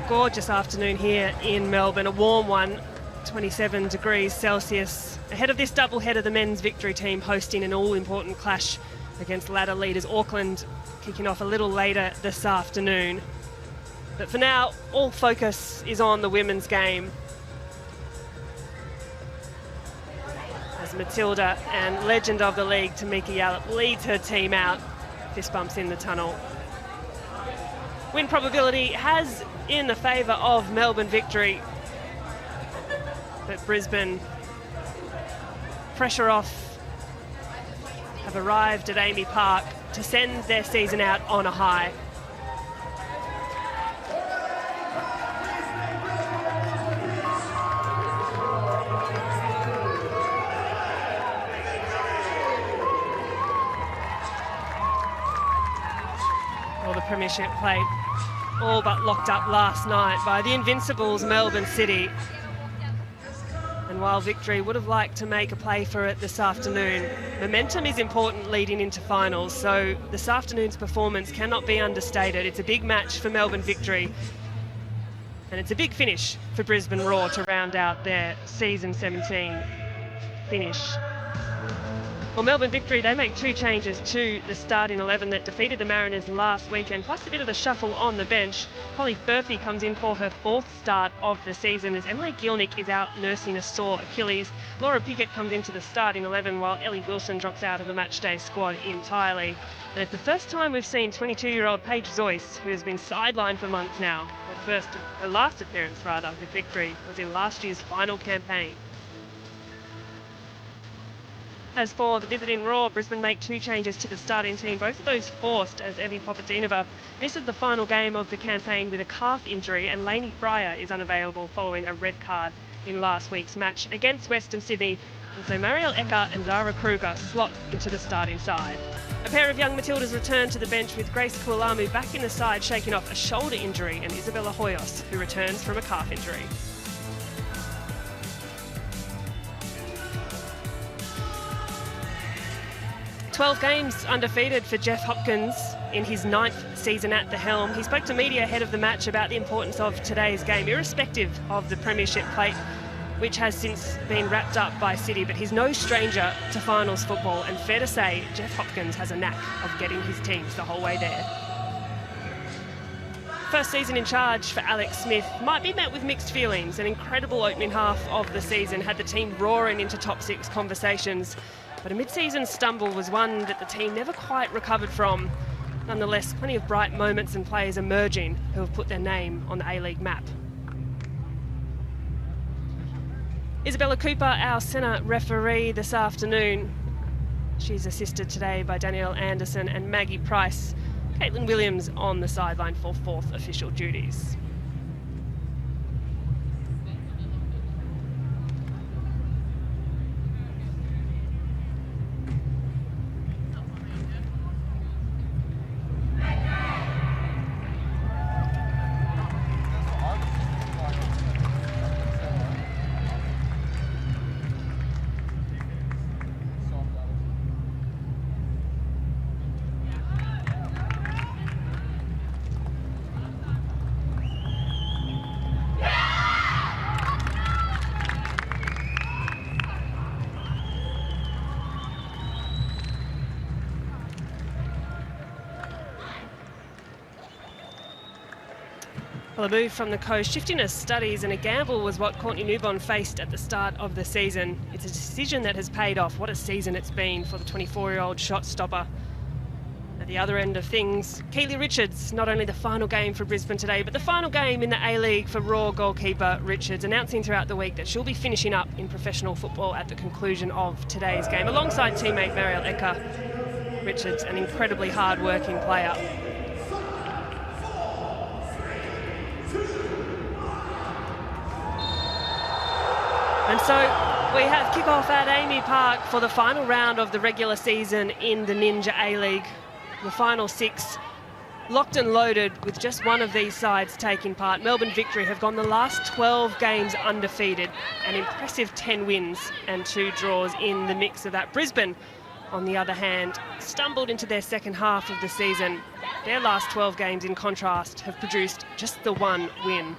gorgeous afternoon here in Melbourne, a warm one, 27 degrees Celsius. Ahead of this doubleheader, the men's victory team hosting an all-important clash against ladder leaders Auckland, kicking off a little later this afternoon. But for now, all focus is on the women's game, as Matilda and legend of the league, Tamika Yallop, leads her team out. Fist bumps in the tunnel. Win probability has in the favour of Melbourne victory. But Brisbane, pressure off, have arrived at Amy Park to send their season out on a high. Well, the Premiership plate all but locked up last night by the Invincibles Melbourne City. And while Victory would have liked to make a play for it this afternoon, momentum is important leading into finals, so this afternoon's performance cannot be understated. It's a big match for Melbourne Victory, and it's a big finish for Brisbane Roar to round out their season 17 finish. Well, Melbourne Victory, they make two changes to the starting 11 that defeated the Mariners last weekend, plus a bit of the shuffle on the bench. Holly Furphy comes in for her fourth start of the season as Emily Gilnick is out nursing a sore Achilles. Laura Pickett comes into the starting 11 while Ellie Wilson drops out of the matchday squad entirely. And it's the first time we've seen 22-year-old Paige Zoyce, who has been sidelined for months now. Her last appearance with Victory was in last year's final campaign. As for the visiting Roar, Brisbane make two changes to the starting team, both of those forced as Evie Popadinova misses the final game of the campaign with a calf injury, and Lainey Fryer is unavailable following a red card in last week's match against Western Sydney. And so Marielle Ecker and Zara Kruger slot into the starting side. A pair of young Matildas return to the bench with Grace Kualamu back in the side, shaking off a shoulder injury, and Isabella Hoyos, who returns from a calf injury. "12 games undefeated for Jeff Hopkins in his 9th season at the helm. He spoke to media ahead of the match about the importance of today's game, irrespective of the Premiership plate, which has since been wrapped up by City. But he's no stranger to finals football, and fair to say, Jeff Hopkins has a knack of getting his teams the whole way there. First season in charge for Alex Smith might be met with mixed feelings. An incredible opening half of the season had the team roaring into top 6 conversations. But a mid-season stumble was one that the team never quite recovered from. Nonetheless, plenty of bright moments and players emerging who have put their name on the A-League map. Isabella Cooper, our centre referee this afternoon. She's assisted today by Danielle Anderson and Maggie Price. Caitlin Williams on the sideline for 4th official duties. Well, a move from the coast, shiftiness studies and a gamble was what Courtney Newbon faced at the start of the season. It's a decision that has paid off. What a season it's been for the 24-year-old shot stopper. At the other end of things, Keely Richards, not only the final game for Brisbane today, but the final game in the A-League for Raw goalkeeper Richards, announcing throughout the week that she'll be finishing up in professional football at the conclusion of today's game, alongside teammate Marielle Ecker. Richards, an incredibly hard-working player. And so we have kick-off at Amy Park for the final round of the regular season in the Ninja A-League. The final 6 locked and loaded with just one of these sides taking part. Melbourne Victory have gone the last 12 games undefeated, an impressive 10 wins and 2 draws in the mix of that. Brisbane on the other hand, stumbled into their second half of the season. Their last 12 games, in contrast, have produced just the one win.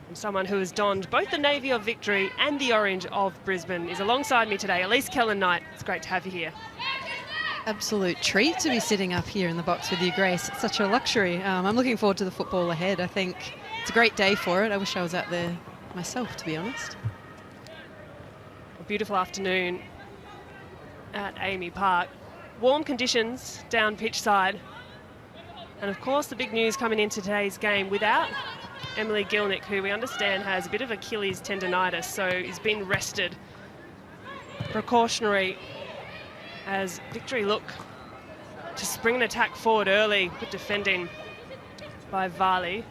And someone who has donned both the navy of Victory and the orange of Brisbane is alongside me today. Elise Kellen-Knight, it's great to have you here. Absolute treat to be sitting up here in the box with you, Grace. It's such a luxury. I'm looking forward to the football ahead. I think it's a great day for it. I wish I was out there myself, to be honest. A beautiful afternoon at Amy Park. Warm conditions down pitch side. And of course the big news coming into today's game, without Emily Gilnick, who we understand has a bit of Achilles tendonitis, so he's been rested. Precautionary as Victory look to spring an attack forward early. Good defending by Varley.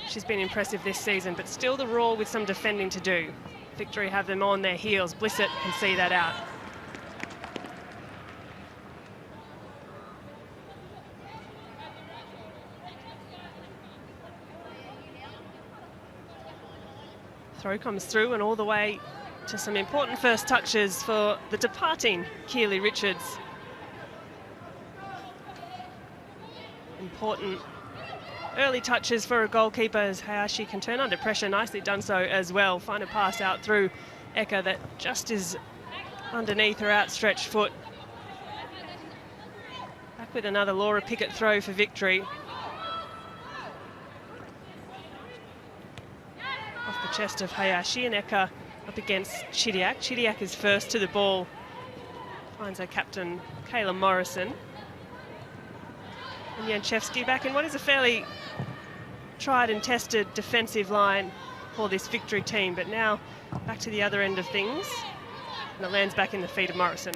She's been impressive this season, but still the Raw with some defending to do. Victory have them on their heels. Blissett can see that out. Throw comes through and all the way to some important first touches for the departing Keely Richards. Important early touches for a goalkeeper as Hayashi can turn under pressure. Nicely done so as well. Find a pass out through Eka that just is underneath her outstretched foot. Back with another Laura Pickett throw for Victory. Off the chest of Hayashi, and Eka up against Chidiac. Chidiac is first to the ball. Finds her captain, Kayla Morrison. And Janchevsky back in what is a fairly tried and tested defensive line for this Victory team, but now back to the other end of things. And it lands back in the feet of Morrison.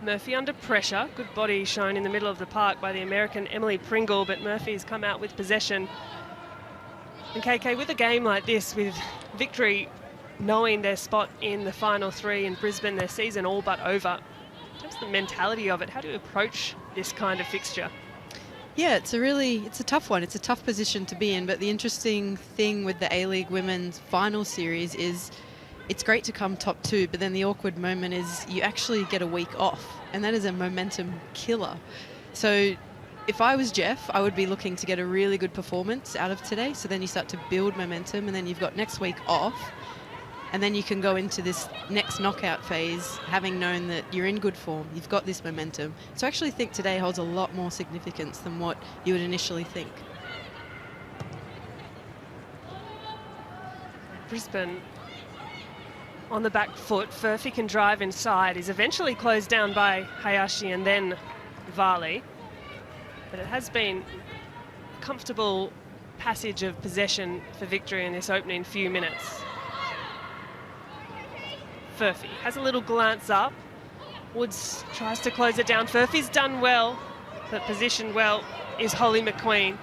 Murphy under pressure. Good body shown in the middle of the park by the American Emily Pringle, but Murphy's come out with possession. And KK, with a game like this, with Victory knowing their spot in the final three in Brisbane, their season all but over, what's the mentality of it? How do you approach this kind of fixture? Yeah, it's a tough one. It's a tough position to be in, but the interesting thing with the A-League Women's final series is it's great to come top two, but then the awkward moment is you actually get a week off, and that is a momentum killer. So if I was Jeff, I would be looking to get a really good performance out of today, so then you start to build momentum, and then you've got next week off, and then you can go into this next knockout phase having known that you're in good form, you've got this momentum. So I actually think today holds a lot more significance than what you would initially think. Brisbane on the back foot. Furphy can drive inside. Is eventually closed down by Hayashi and then Varley. But it has been a comfortable passage of possession for Victory in this opening few minutes. Furphy has a little glance up. Woods tries to close it down. Furphy's done well, but positioned well is Holly McQueen.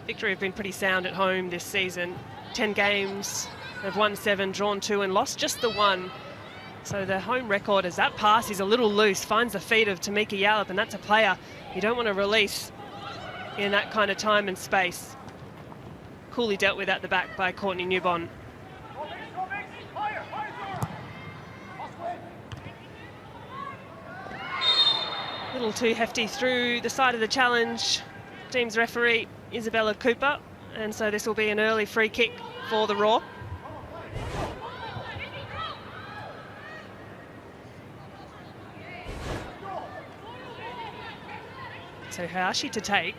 Victory have been pretty sound at home this season. 10 games, they've won 7, drawn 2 and lost just the 1. So their home record, as that pass is a little loose, finds the feet of Tamika Yallop, and that's a player you don't want to release in that kind of time and space. Coolly dealt with at the back by Courtney Newbon. A little too hefty through the side of the challenge. Team's referee Isabella Cooper, and so this will be an early free kick for the Raw. So Hayashi to take,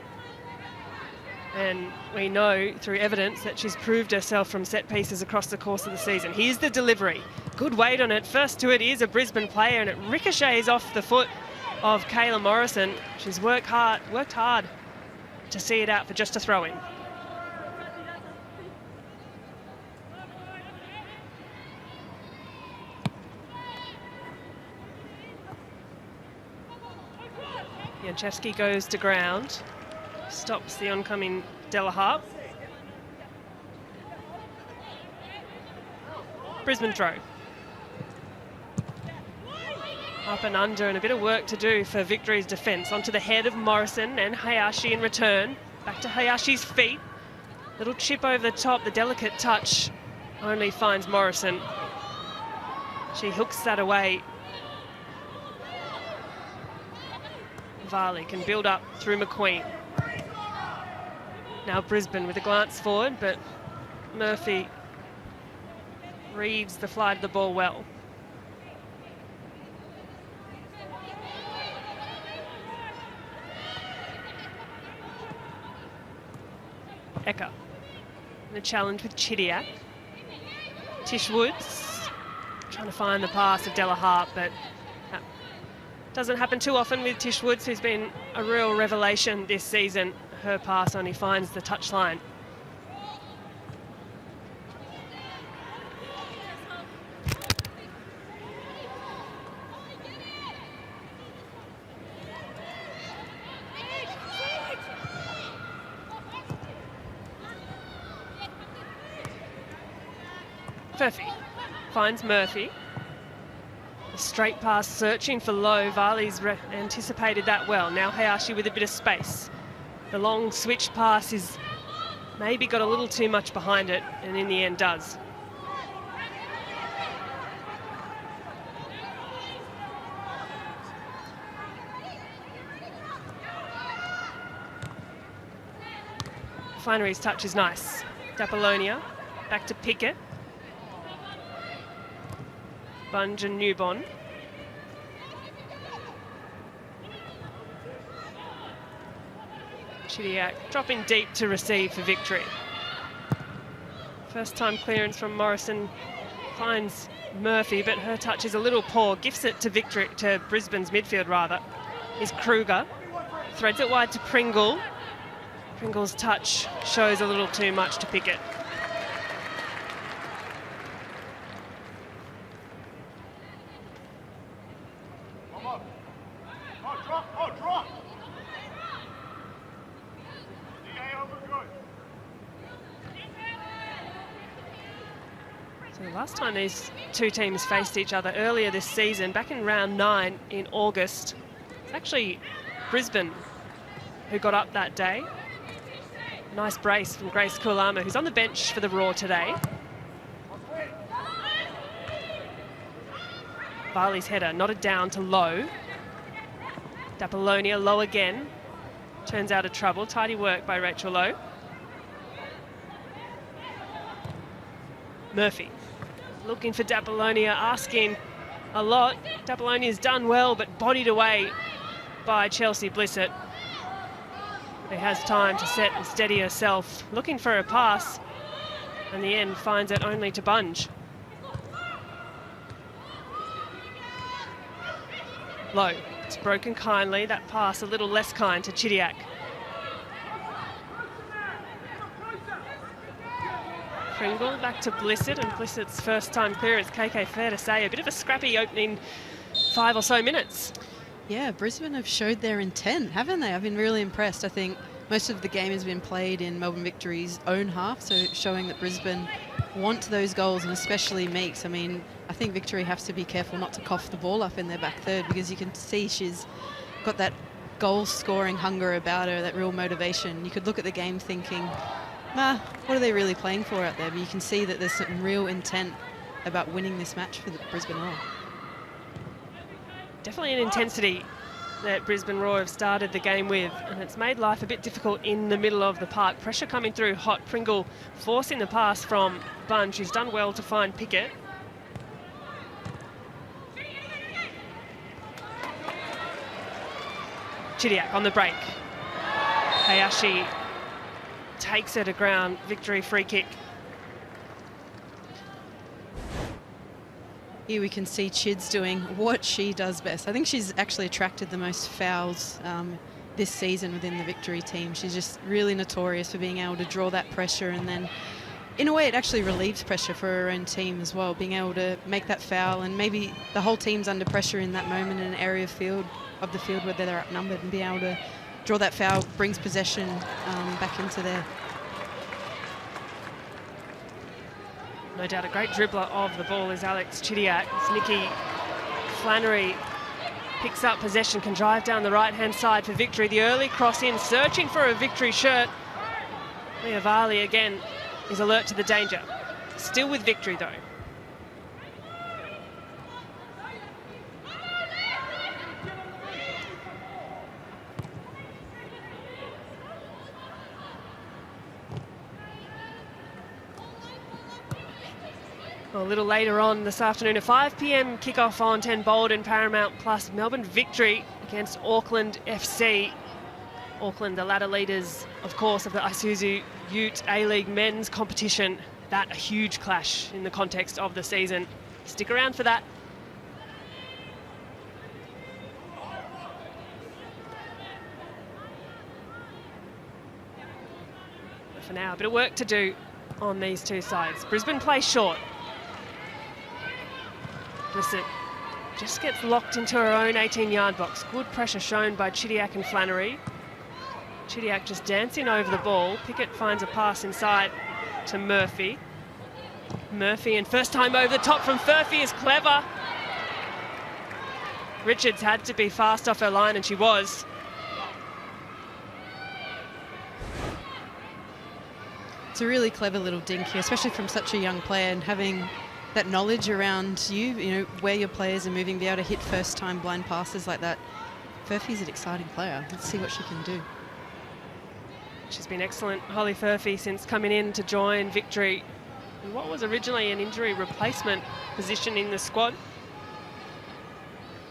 and we know through evidence that she's proved herself from set pieces across the course of the season. Here's the delivery, good weight on it. First to it is a Brisbane player, and it ricochets off the foot of Kayla Morrison. She's worked hard to see it out for just a throw-in. Janchevsky goes to ground, stops the oncoming Delaharp. Brisbane throw. Up and under, and a bit of work to do for Victory's defence. Onto the head of Morrison and Hayashi in return. Back to Hayashi's feet. Little chip over the top, the delicate touch only finds Morrison. She hooks that away. Varley can build up through McQueen. Now Brisbane with a glance forward, but Murphy reads the flight of the ball well. Ecker. The challenge with Chidiac. Tish Woods trying to find the pass of Della Hart, but that doesn't happen too often with Tish Woods, who's been a real revelation this season. Her pass only finds the touchline. Murphy finds Murphy. A straight pass searching for Lowe. Varley's anticipated that well. Now Hayashi with a bit of space. The long switch pass is maybe got a little too much behind it, and in the end does. Flannery's touch is nice. D'Apollonia back to Pickett. Bunge and Newbon. Chidiac dropping deep to receive for victory. First time clearance from Morrison finds Murphy, but her touch is a little poor. Gifts it to victory, to Brisbane's midfield rather, is Kruger. Threads it wide to Pringle. Pringle's touch shows a little too much to Pickett. Last time these two teams faced each other earlier this season, back in round 9 in August, it's actually Brisbane who got up that day. Nice brace from Grace Kulama, who's on the bench for the Raw today. Varley's header nodded down to Lowe. D'Apollonia low again. Turns out of trouble. Tidy work by Rachel Lowe. Murphy. Looking for D'Apollonia, asking a lot. D'Apollonia's done well, but bodied away by Chelsea Blissett, who has time to set and steady herself. Looking for a pass, and in the end finds it only to Bunge. Low. It's broken kindly. That pass a little less kind to Chidiac. Pringle back to Blissett, and Blissett's first time clearance. KK, fair to say, a bit of a scrappy opening 5 or so minutes. Yeah, Brisbane have showed their intent, haven't they? I've been really impressed. I think most of the game has been played in Melbourne Victory's own half, so showing that Brisbane want those goals, and especially Meeks. I mean, I think Victory has to be careful not to cough the ball up in their back third, because you can see she's got that goal-scoring hunger about her, that real motivation. You could look at the game thinking, what are they really playing for out there? But you can see that there's some real intent about winning this match for the Brisbane Roar. Definitely an intensity that Brisbane Roar have started the game with, and it's made life a bit difficult in the middle of the park. Pressure coming through hot. Pringle forcing the pass from Bunge, who's done well to find Pickett. Chidiac on the break. Hayashi takes her to ground. Victory free kick. Here we can see Chids doing what she does best. I think she's actually attracted the most fouls this season within the Victory team. She's just really notorious for being able to draw that pressure, and then in a way it actually relieves pressure for her own team as well, being able to make that foul, and maybe the whole team's under pressure in that moment in an area of the field where they're outnumbered, and being able to draw that foul brings possession back into there. No doubt a great dribbler of the ball is Alex Chidiac. As Nikki Flannery picks up possession, can drive down the right-hand side for Victory. The early cross in, searching for a Victory shirt. Leavali again is alert to the danger. Still with Victory though. Well, a little later on this afternoon, a 5 p.m. kickoff on 10 Bold and Paramount Plus. Melbourne Victory against Auckland FC. Auckland, the ladder leaders, of course, of the Isuzu Ute A-League men's competition. That a huge clash in the context of the season. Stick around for that. But for now, a bit of work to do on these two sides. Brisbane plays short. Blissett just gets locked into her own 18-yard box. Good pressure shown by Chidiac and Flannery. Chidiac just dancing over the ball. Pickett finds a pass inside to Murphy. Murphy, and first time over the top from Furphy is clever. Richards had to be fast off her line, and she was. It's a really clever little dink here, especially from such a young player, and having that knowledge around you know, where your players are moving, be able to hit first-time blind passes like that. Furphy's an exciting player. Let's see what she can do. She's been excellent, Holly Furphy, since coming in to join Victory in what was originally an injury replacement position in the squad.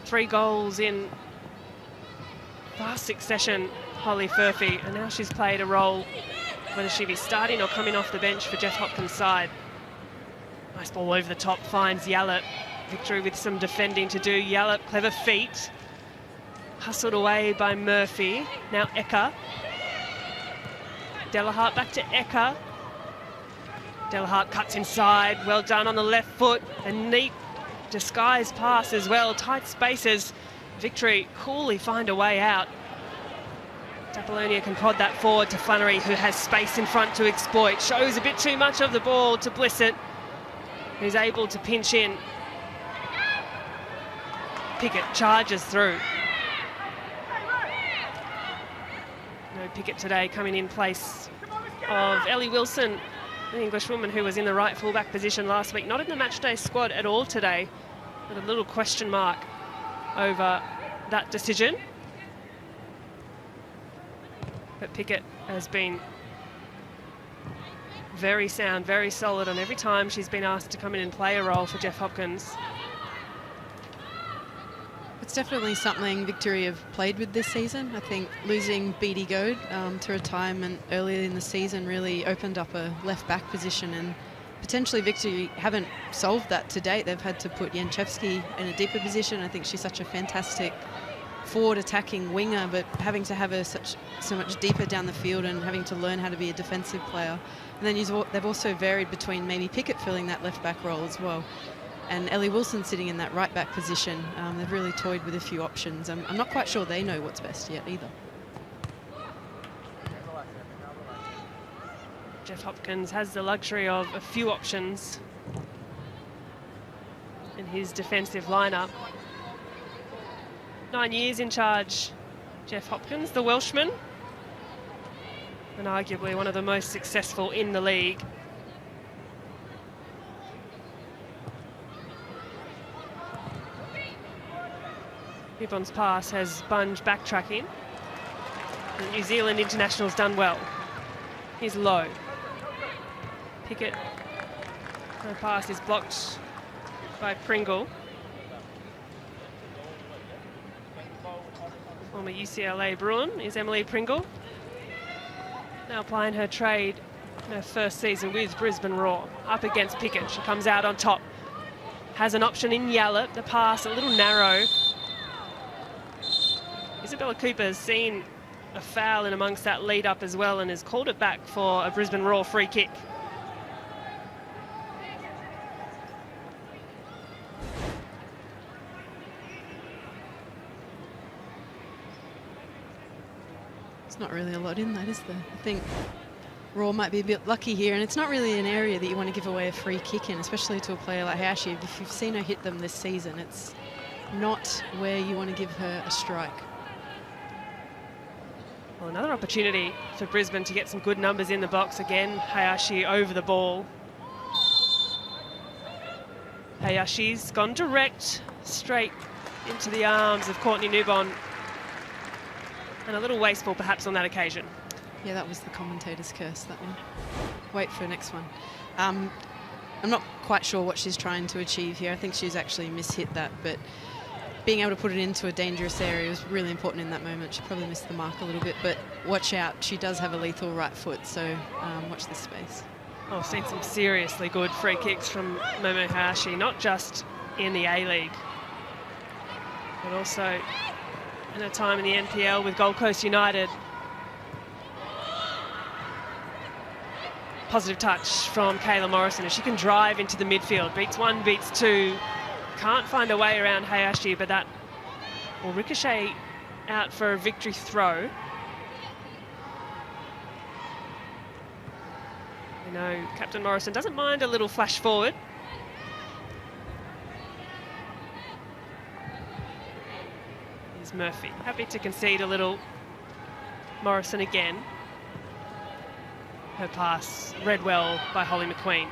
3 goals in fast succession, Holly Furphy, and now she's played a role, whether she be starting or coming off the bench for Jeff Hopkins' side. Nice ball over the top, finds Yallop. Victory with some defending to do. Yallop, clever feet. Hustled away by Murphy. Now Eka. Delahart back to Eka. Delahart cuts inside. Well done on the left foot. A neat disguised pass as well. Tight spaces. Victory coolly find a way out. Apollonia can prod that forward to Flannery, who has space in front to exploit. Shows a bit too much of the ball to Blissett, who's able to pinch in. Pickett charges through. No Pickett today, coming in place of Ellie Wilson, the Englishwoman who was in the right fullback position last week. Not in the matchday squad at all today, with a little question mark over that decision. But Pickett has been very sound, very solid on every time she's been asked to come in and play a role for Jeff Hopkins. It's definitely something Victory have played with this season. I think losing Beattie Goad to retirement earlier in the season really opened up a left-back position, and potentially Victory haven't solved that to date. They've had to put Janchevsky in a deeper position. I think she's such a fantastic forward attacking winger, but having to have her so much deeper down the field and having to learn how to be a defensive player. And then they've also varied between maybe Pickett filling that left-back role as well, and Ellie Wilson sitting in that right-back position. They've really toyed with a few options. I'm not quite sure they know what's best yet either. Jeff Hopkins has the luxury of a few options in his defensive lineup. 9 years in charge, Jeff Hopkins, the Welshman, and arguably one of the most successful in the league. Gibbons' pass has Bunge backtracking. The New Zealand international's done well. He's low. Pickett, her pass is blocked by Pringle. Former UCLA Bruin is Emily Pringle. Now playing her trade in her first season with Brisbane Roar. Up against Pickett, she comes out on top. Has an option in Yallop, the pass a little narrow. Isabella Cooper's seen a foul in amongst that lead up as well and has called it back for a Brisbane Roar free kick. Not really a lot in that, is there? I think Raw might be a bit lucky here, and it's not really an area that you want to give away a free kick in, especially to a player like Hayashi. If you've seen her hit them this season, it's not where you want to give her a strike. Well, another opportunity for Brisbane to get some good numbers in the box again. Hayashi over the ball. Hayashi's gone direct, straight into the arms of Courtney Newbon. And a little wasteful perhaps on that occasion. Yeah, that was the commentator's curse, that one. Wait for the next one. I'm not quite sure what she's trying to achieve here. I think she's actually mishit that, but being able to put it into a dangerous area was really important in that moment. She probably missed the mark a little bit, but watch out. She does have a lethal right foot, so watch this space. Oh, I've seen some seriously good free kicks from Momo Hayashi, not just in the A-League, but also in a time in the NPL with Gold Coast United. Positive touch from Kayla Morrison as she can drive into the midfield. Beats one, beats two. Can't find a way around Hayashi, but that will ricochet out for a victory throw. You know, Captain Morrison doesn't mind a little flash forward. Here's Murphy, happy to concede a little. Morrison again. Her pass read well by Holly McQueen.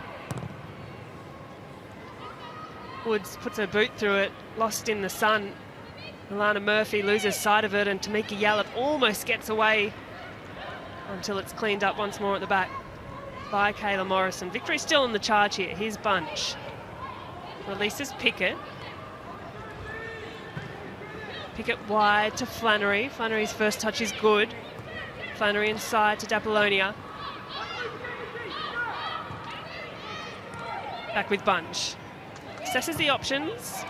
Woods puts her boot through it, lost in the sun. Alana Murphy loses sight of it, and Tamika Yallop almost gets away until it's cleaned up once more at the back by Kayla Morrison. Victory still in the charge here. Here's Bunch. Releases Pickett. Pickett wide to Flannery. Flannery's first touch is good. Flannery inside to Dapolonia. Back with Bunch. Assesses the options.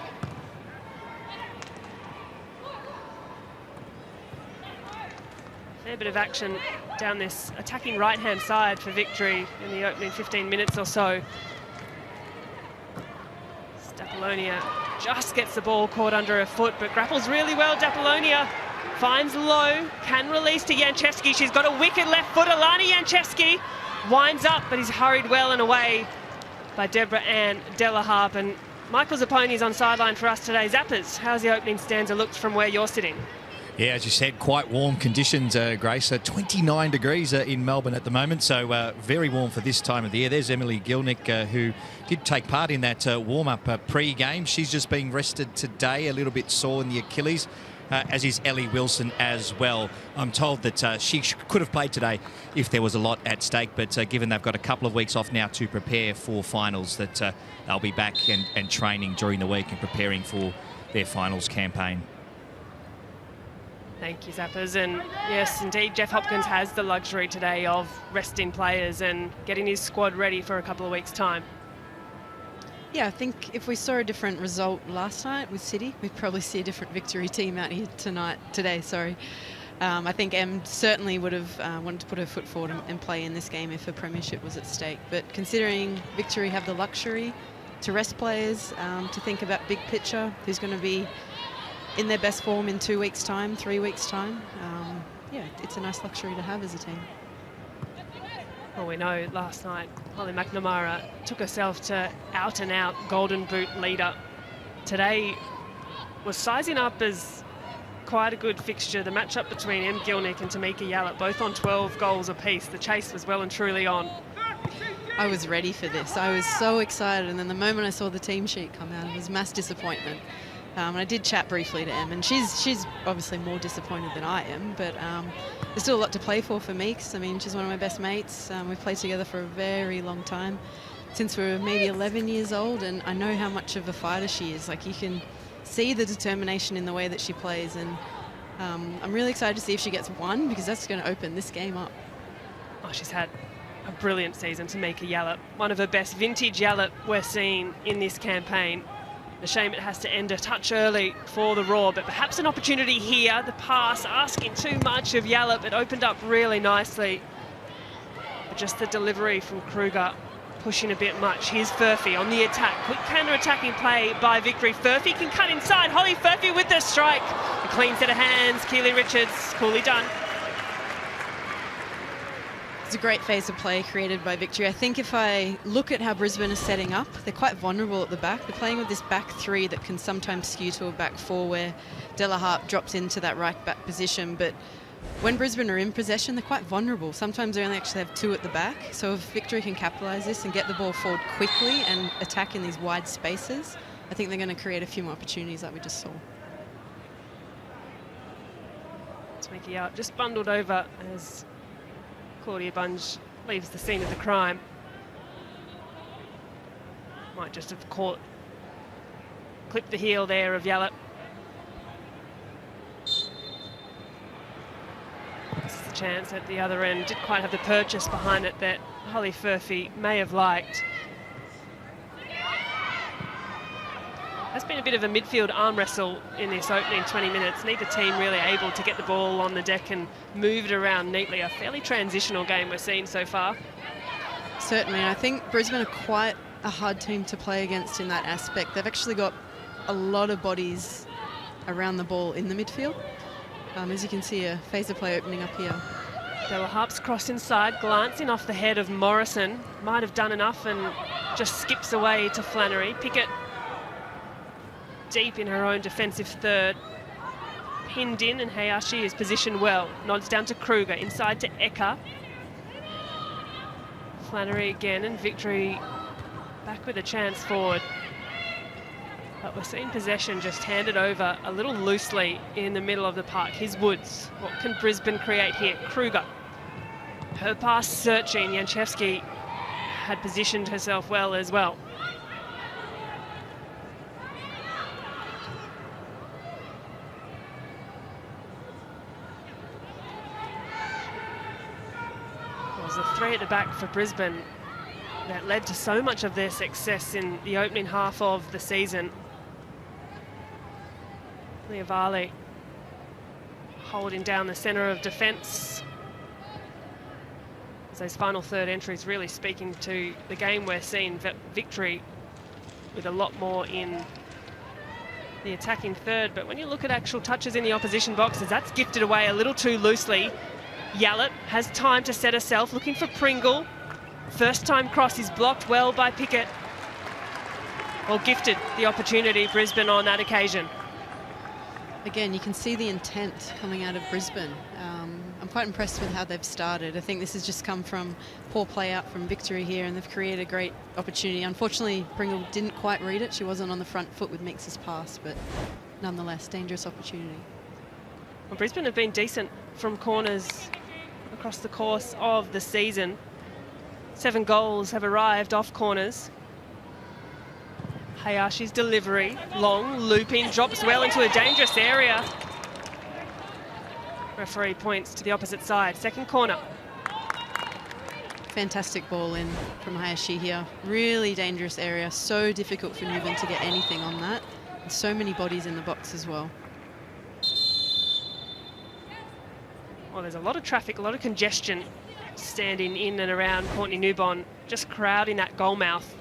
Fair bit of action down this attacking right-hand side for Victory in the opening 15 minutes or so. Dapolonia just gets the ball caught under her foot, but grapples really well. Dapolonia finds low, can release to Janchevsky. She's got a wicked left foot. Alana Janchevsky winds up, but he's hurried well and away by Deborah Ann Delaharp. And Michael Zapponi's on sideline for us today. Zappers, how's the opening stanza looked from where you're sitting? Yeah, as you said, quite warm conditions, Grace. 29 degrees in Melbourne at the moment, so very warm for this time of the year. There's Emily Gilnick, who did take part in that warm-up pre-game. She's just being rested today, a little bit sore in the Achilles, as is Ellie Wilson as well. I'm told that she could have played today if there was a lot at stake, but given they've got a couple of weeks off now to prepare for finals, that they'll be back and training during the week and preparing for their finals campaign. Thank you, Zappers. And yes, indeed, Jeff Hopkins has the luxury today of resting players and getting his squad ready for a couple of weeks' time. Yeah, I think if we saw a different result last night with City, we'd probably see a different Victory team out here today. I think Em certainly would have wanted to put her foot forward and play in this game if a premiership was at stake. But considering Victory have the luxury to rest players, to think about big picture, who's going to be in their best form in 2 weeks' time, 3 weeks' time. Yeah, it's a nice luxury to have as a team. Well, we know last night Holly McNamara took herself to out-and-out Golden Boot leader. Today was sizing up as quite a good fixture. The matchup between Em Gilnick and Tamika Yallop, both on 12 goals apiece. The chase was well and truly on. I was ready for this. I was so excited, and then the moment I saw the team sheet come out, it was mass disappointment. And I did chat briefly to Em, and she's obviously more disappointed than I am, but there's still a lot to play for me, because, I mean, she's one of my best mates. We've played together for a very long time, since we were maybe 11 years old, and I know how much of a fighter she is. Like, you can see the determination in the way that she plays, and I'm really excited to see if she gets one, because that's going to open this game up. Oh, she's had a brilliant season, Tamika Yallop. One of her best vintage Yallop we're seeing in this campaign. A shame it has to end a touch early for the Raw, but perhaps an opportunity here. The pass asking too much of Yallop. It opened up really nicely. But just the delivery from Kruger pushing a bit much. Here's Furphy on the attack. Quick counter-attacking play by Victory. Furphy can cut inside. Holly Furphy with the strike. A clean set of hands. Keely Richards, coolly done. It's a great phase of play created by Victory. I think if I look at how Brisbane is setting up, they're quite vulnerable at the back. They're playing with this back three that can sometimes skew to a back four, where Delaharp drops into that right back position. But when Brisbane are in possession, they're quite vulnerable. Sometimes they only actually have 2 at the back. So if Victory can capitalise this and get the ball forward quickly and attack in these wide spaces, I think they're going to create a few more opportunities like we just saw. Sneaky out, just bundled over as Claudia Bunge leaves the scene of the crime. Might just have clipped the heel there of Yallop. This is the chance at the other end. Didn't quite have the purchase behind it that Holly Furphy may have liked. Has been a bit of a midfield arm wrestle in this opening 20 minutes. Neither team really able to get the ball on the deck and move it around neatly. A fairly transitional game we're seeing so far. Certainly, I think Brisbane are quite a hard team to play against in that aspect. They've actually got a lot of bodies around the ball in the midfield. As you can see, a phaser play opening up here. Bella Harps cross inside, glancing off the head of Morrison. Might have done enough and just skips away to Flannery. Pickett deep in her own defensive third. Pinned in, and Hayashi is positioned well. Nods down to Kruger, inside to Eka. Flannery again, and Victory back with a chance forward. But we're seeing possession just handed over a little loosely in the middle of the park. Here's Woods. What can Brisbane create here? Kruger. Her pass searching. Janchevski had positioned herself well as well. There's a 3 at the back for Brisbane that led to so much of their success in the opening half of the season. Leavali holding down the centre of defence. As those final third entries really speaking to the game we're seeing. Victory with a lot more in the attacking third. But when you look at actual touches in the opposition boxes, that's gifted away a little too loosely. Yallop has time to set herself, looking for Pringle. First time cross is blocked well by Pickett. Well, gifted the opportunity, Brisbane, on that occasion. Again, you can see the intent coming out of Brisbane. I'm quite impressed with how they've started. I think this has just come from poor play out from Victory here, and they've created a great opportunity. Unfortunately, Pringle didn't quite read it. She wasn't on the front foot with Meeks' pass, but nonetheless, dangerous opportunity. Well, Brisbane have been decent from corners across the course of the season. 7 goals have arrived off corners. Hayashi's delivery, long, looping, drops well into a dangerous area. Referee points to the opposite side. Second corner. Fantastic ball in from Hayashi here. Really dangerous area. So difficult for Newman to get anything on that. And so many bodies in the box as well. Well, there's a lot of traffic, a lot of congestion standing in and around Courtney Newbon, just crowding that goal mouth.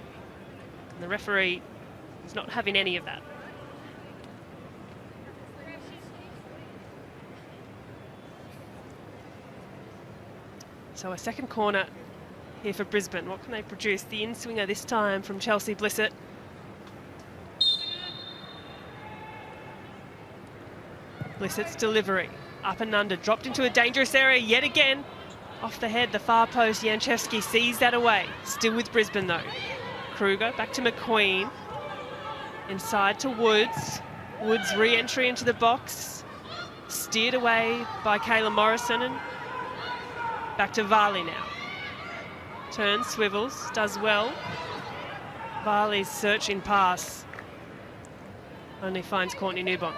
And the referee is not having any of that. So a second corner here for Brisbane. What can they produce? The in-swinger this time from Chelsea Blissett. Blissett's delivery. Up and under, dropped into a dangerous area yet again. Off the head, the far post, Janchevski sees that away. Still with Brisbane though. Kruger back to McQueen. Inside to Woods. Woods re-entry into the box. Steered away by Kayla Morrison, and back to Varley now. Turns, swivels, does well. Varley's searching pass only finds Courtney Newbon.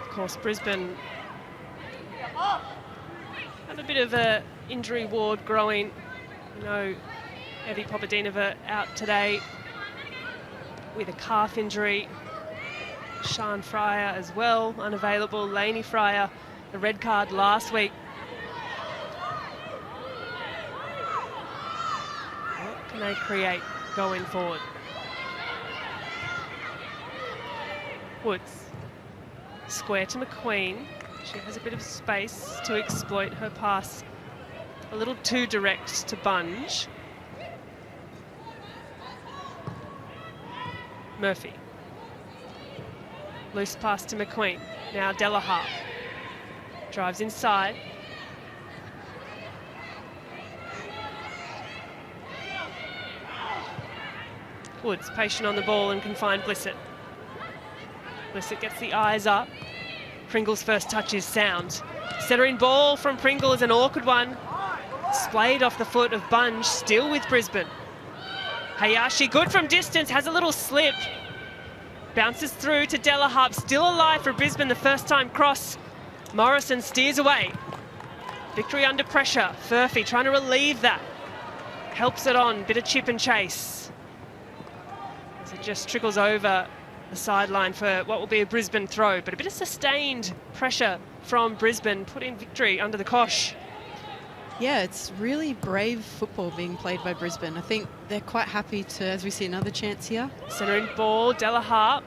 Of course, Brisbane have a bit of a injury ward growing. You know, Evie Popadinova out today with a calf injury. Sian Fryer as well, unavailable. Lainey Fryer, the red card last week. What can they create going forward? Woods. Square to McQueen. She has a bit of space to exploit her pass. A little too direct to Bunge. Murphy. Loose pass to McQueen. Now Delahaye. Drives inside. Woods patient on the ball and can find Blissett. Blissett gets the eyes up. Pringle's first touch is sound. Centering ball from Pringle is an awkward one. Splayed off the foot of Bunge, still with Brisbane. Hayashi, good from distance, has a little slip. Bounces through to Delahaye, still alive for Brisbane, the first time cross. Morrison steers away. Victory under pressure. Furphy trying to relieve that. Helps it on, bit of chip and chase. As it just trickles over the sideline for what will be a Brisbane throw, but a bit of sustained pressure from Brisbane, putting Victory under the cosh. Yeah, it's really brave football being played by Brisbane. I think they're quite happy to, as we see another chance here. Centering ball, Delahaye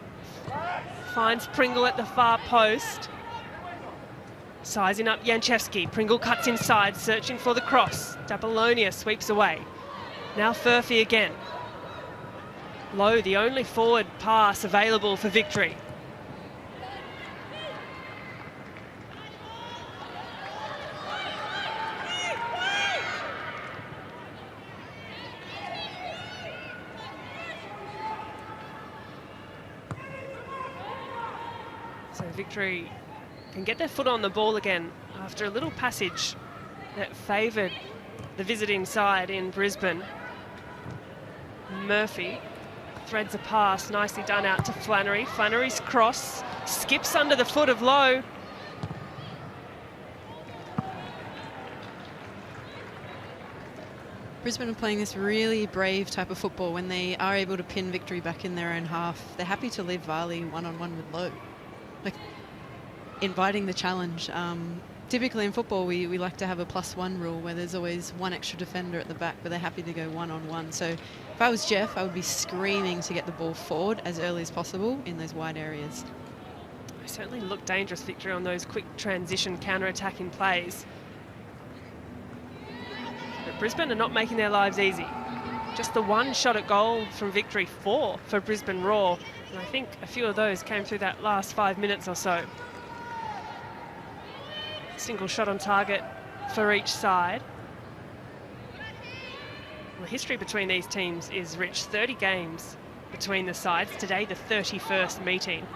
finds Pringle at the far post. Sizing up Janchevski. Pringle cuts inside, searching for the cross. Apollonia sweeps away. Now Furphy again. Low, the only forward pass available for Victory. So Victory can get their foot on the ball again after a little passage that favoured the visiting side in Brisbane. Murphy threads a pass, nicely done out to Flannery. Flannery's cross skips under the foot of Lowe. Brisbane are playing this really brave type of football when they are able to pin Victory back in their own half. They're happy to leave Varley one-on-one with Lowe. Like, inviting the challenge. Typically in football, we like to have a +1 rule where there's always one extra defender at the back, but they're happy to go one-on-one. So if I was Jeff, I would be screaming to get the ball forward as early as possible in those wide areas. They certainly look dangerous, Victory, on those quick transition counter-attacking plays. But Brisbane are not making their lives easy. Just the one shot at goal from Victory, 4 for Brisbane Roar. And I think a few of those came through that last 5 minutes or so. Single shot on target for each side. The history between these teams is rich. 30 games between the sides. Today, the 31st meeting.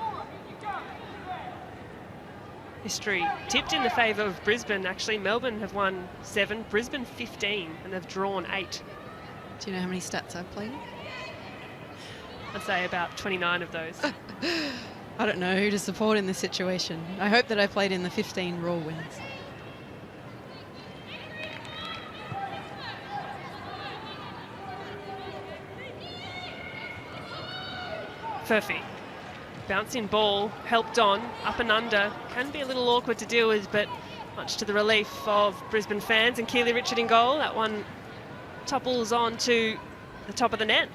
History tipped in the favour of Brisbane. Actually, Melbourne have won 7, Brisbane 15, and they've drawn 8. Do you know how many stats I've played? I'd say about 29 of those. I don't know who to support in this situation. I hope that I played in the 15 Raw wins. Furphy. Bouncing ball, helped on, up and under. Can be a little awkward to deal with, but much to the relief of Brisbane fans. And Keely Richard in goal. That one topples on to the top of the net.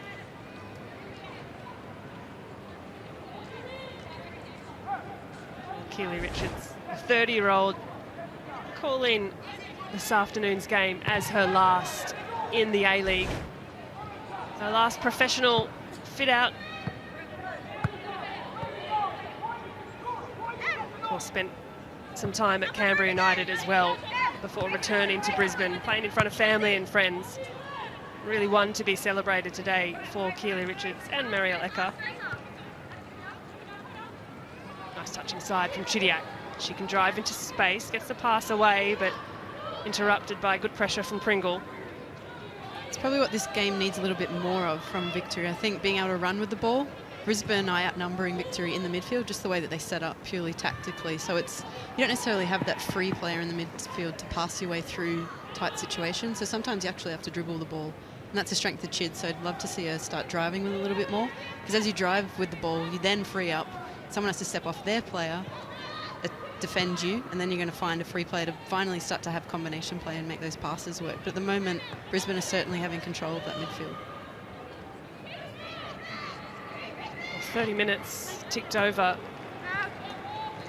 Keely Richards, a 30-year-old, calling this afternoon's game as her last in the A-League. Her last professional fit-out. Of course, spent some time at Canberra United as well before returning to Brisbane, playing in front of family and friends. Really one to be celebrated today for Keely Richards and Marielle Ecker. Nice touch inside from Chidiac. She can drive into space, gets the pass away, but interrupted by good pressure from Pringle. It's probably what this game needs a little bit more of from Victory. I think being able to run with the ball. Brisbane are outnumbering Victory in the midfield, just the way that they set up purely tactically. So it's, you don't necessarily have that free player in the midfield to pass your way through tight situations. So sometimes you actually have to dribble the ball. And that's a strength of Chid. So I'd love to see her start driving with a little bit more. Because as you drive with the ball, you then free up. Someone has to step off their player, defend you, and then you're going to find a free player to finally start to have combination play and make those passes work. But at the moment, Brisbane are certainly having control of that midfield. 30 minutes ticked over.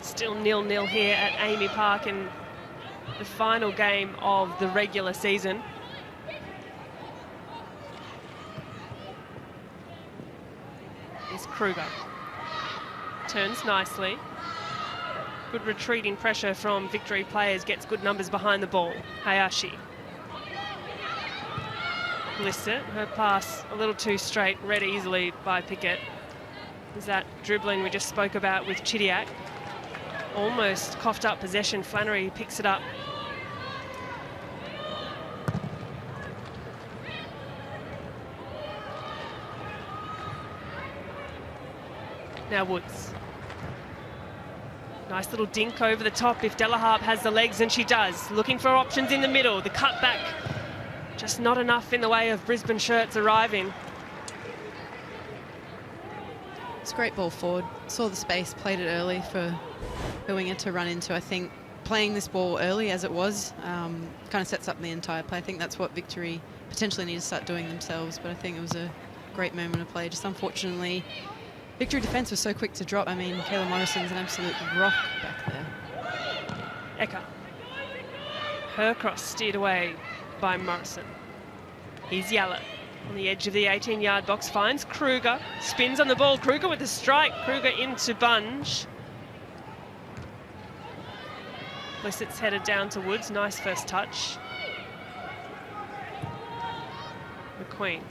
Still 0-0 here at Amy Park in the final game of the regular season. This Kruger. Turns nicely. Good retreating pressure from Victory players, gets good numbers behind the ball. Hayashi. Blissett, her pass a little too straight, read easily by Pickett. There's that dribbling we just spoke about with Chidiac. Almost coughed up possession. Flannery picks it up. Now Woods. Nice little dink over the top if Delaharp has the legs, and she does. Looking for options in the middle. The cutback, just not enough in the way of Brisbane shirts arriving. It's a great ball forward. Saw the space, played it early for the winger to run into. I think playing this ball early as it was kind of sets up the entire play. I think that's what Victory potentially need to start doing themselves, but I think it was a great moment of play. Just unfortunately, Victory defence was so quick to drop. I mean, Kayla Morrison's an absolute rock back there. Eka. Her cross steered away by Morrison. Here's Yallop on the edge of the 18-yard box, finds Kruger, spins on the ball. Kruger with the strike. Kruger into Bunge. Blissett's headed down to Woods. Nice first touch. McQueen.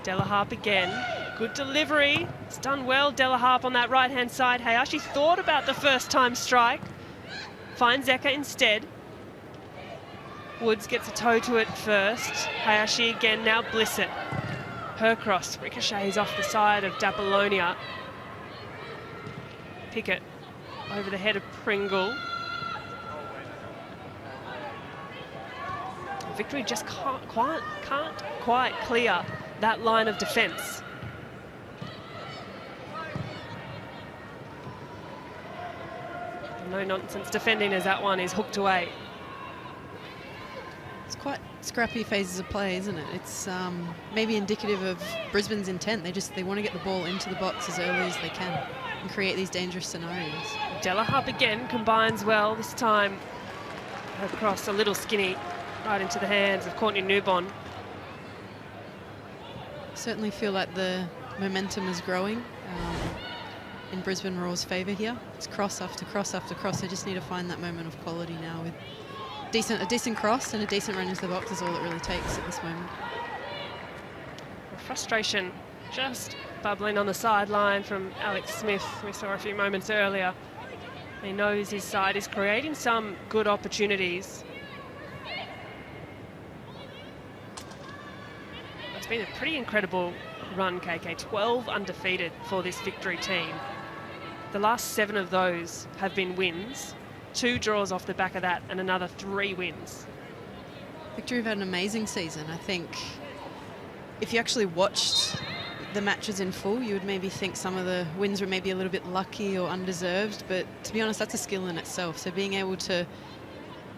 Delaharp again. Good delivery. It's done well, Delaharp on that right-hand side. Hayashi thought about the first-time strike. Finds Eka instead. Woods gets a toe to it first. Hayashi again, now Blissett. Her cross ricochets off the side of Dapolonia. Pickett over the head of Pringle. Victory just can't quite clear that line of defence. No nonsense defending as that one is hooked away. It's quite scrappy phases of play, isn't it? It's maybe indicative of Brisbane's intent. They want to get the ball into the box as early as they can and create these dangerous scenarios. Delaharp again combines well. This time her cross a little skinny, right into the hands of Courtney Newbon. Certainly feel like the momentum is growing in Brisbane Roar's favour here. It's cross after cross after cross. They just need to find that moment of quality now with a decent cross and a decent run into the box is all it really takes at this moment. Frustration just bubbling on the sideline from Alex Smith, we saw a few moments earlier. He knows his side is creating some good opportunities. It's been a pretty incredible run, KK. 12 undefeated for this Victory team. The last 7 of those have been wins. 2 draws off the back of that and another 3 wins. Victory have had an amazing season. I think if you actually watched the matches in full, you would maybe think some of the wins were maybe a little bit lucky or undeserved, but to be honest, that's a skill in itself. So being able to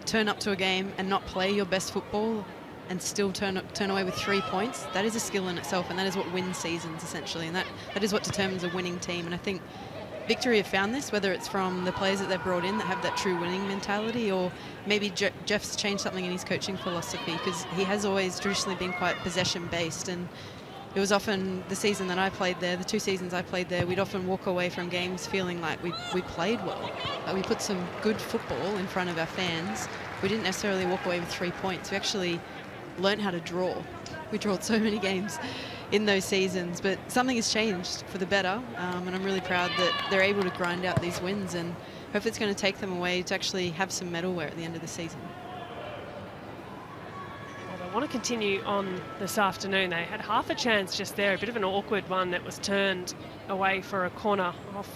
turn up to a game and not play your best football and still turn away with 3 points, that is a skill in itself, and that is what wins seasons essentially, and that is what determines a winning team. And I think Victory have found this, whether it's from the players that they've brought in that have that true winning mentality, or maybe Jeff's changed something in his coaching philosophy, because he has always traditionally been quite possession-based, and it was often the season that I played there, the 2 seasons I played there, we'd often walk away from games feeling like we played well. Like we put some good football in front of our fans. We didn't necessarily walk away with 3 points. We actually learned how to draw. We drawed so many games in those seasons, but something has changed for the better, and I'm really proud that they're able to grind out these wins, and hopefully it's going to take them away to actually have some medalware at the end of the season. Well, they want to continue on this afternoon. They had half a chance just there, a bit of an awkward one that was turned away for a corner off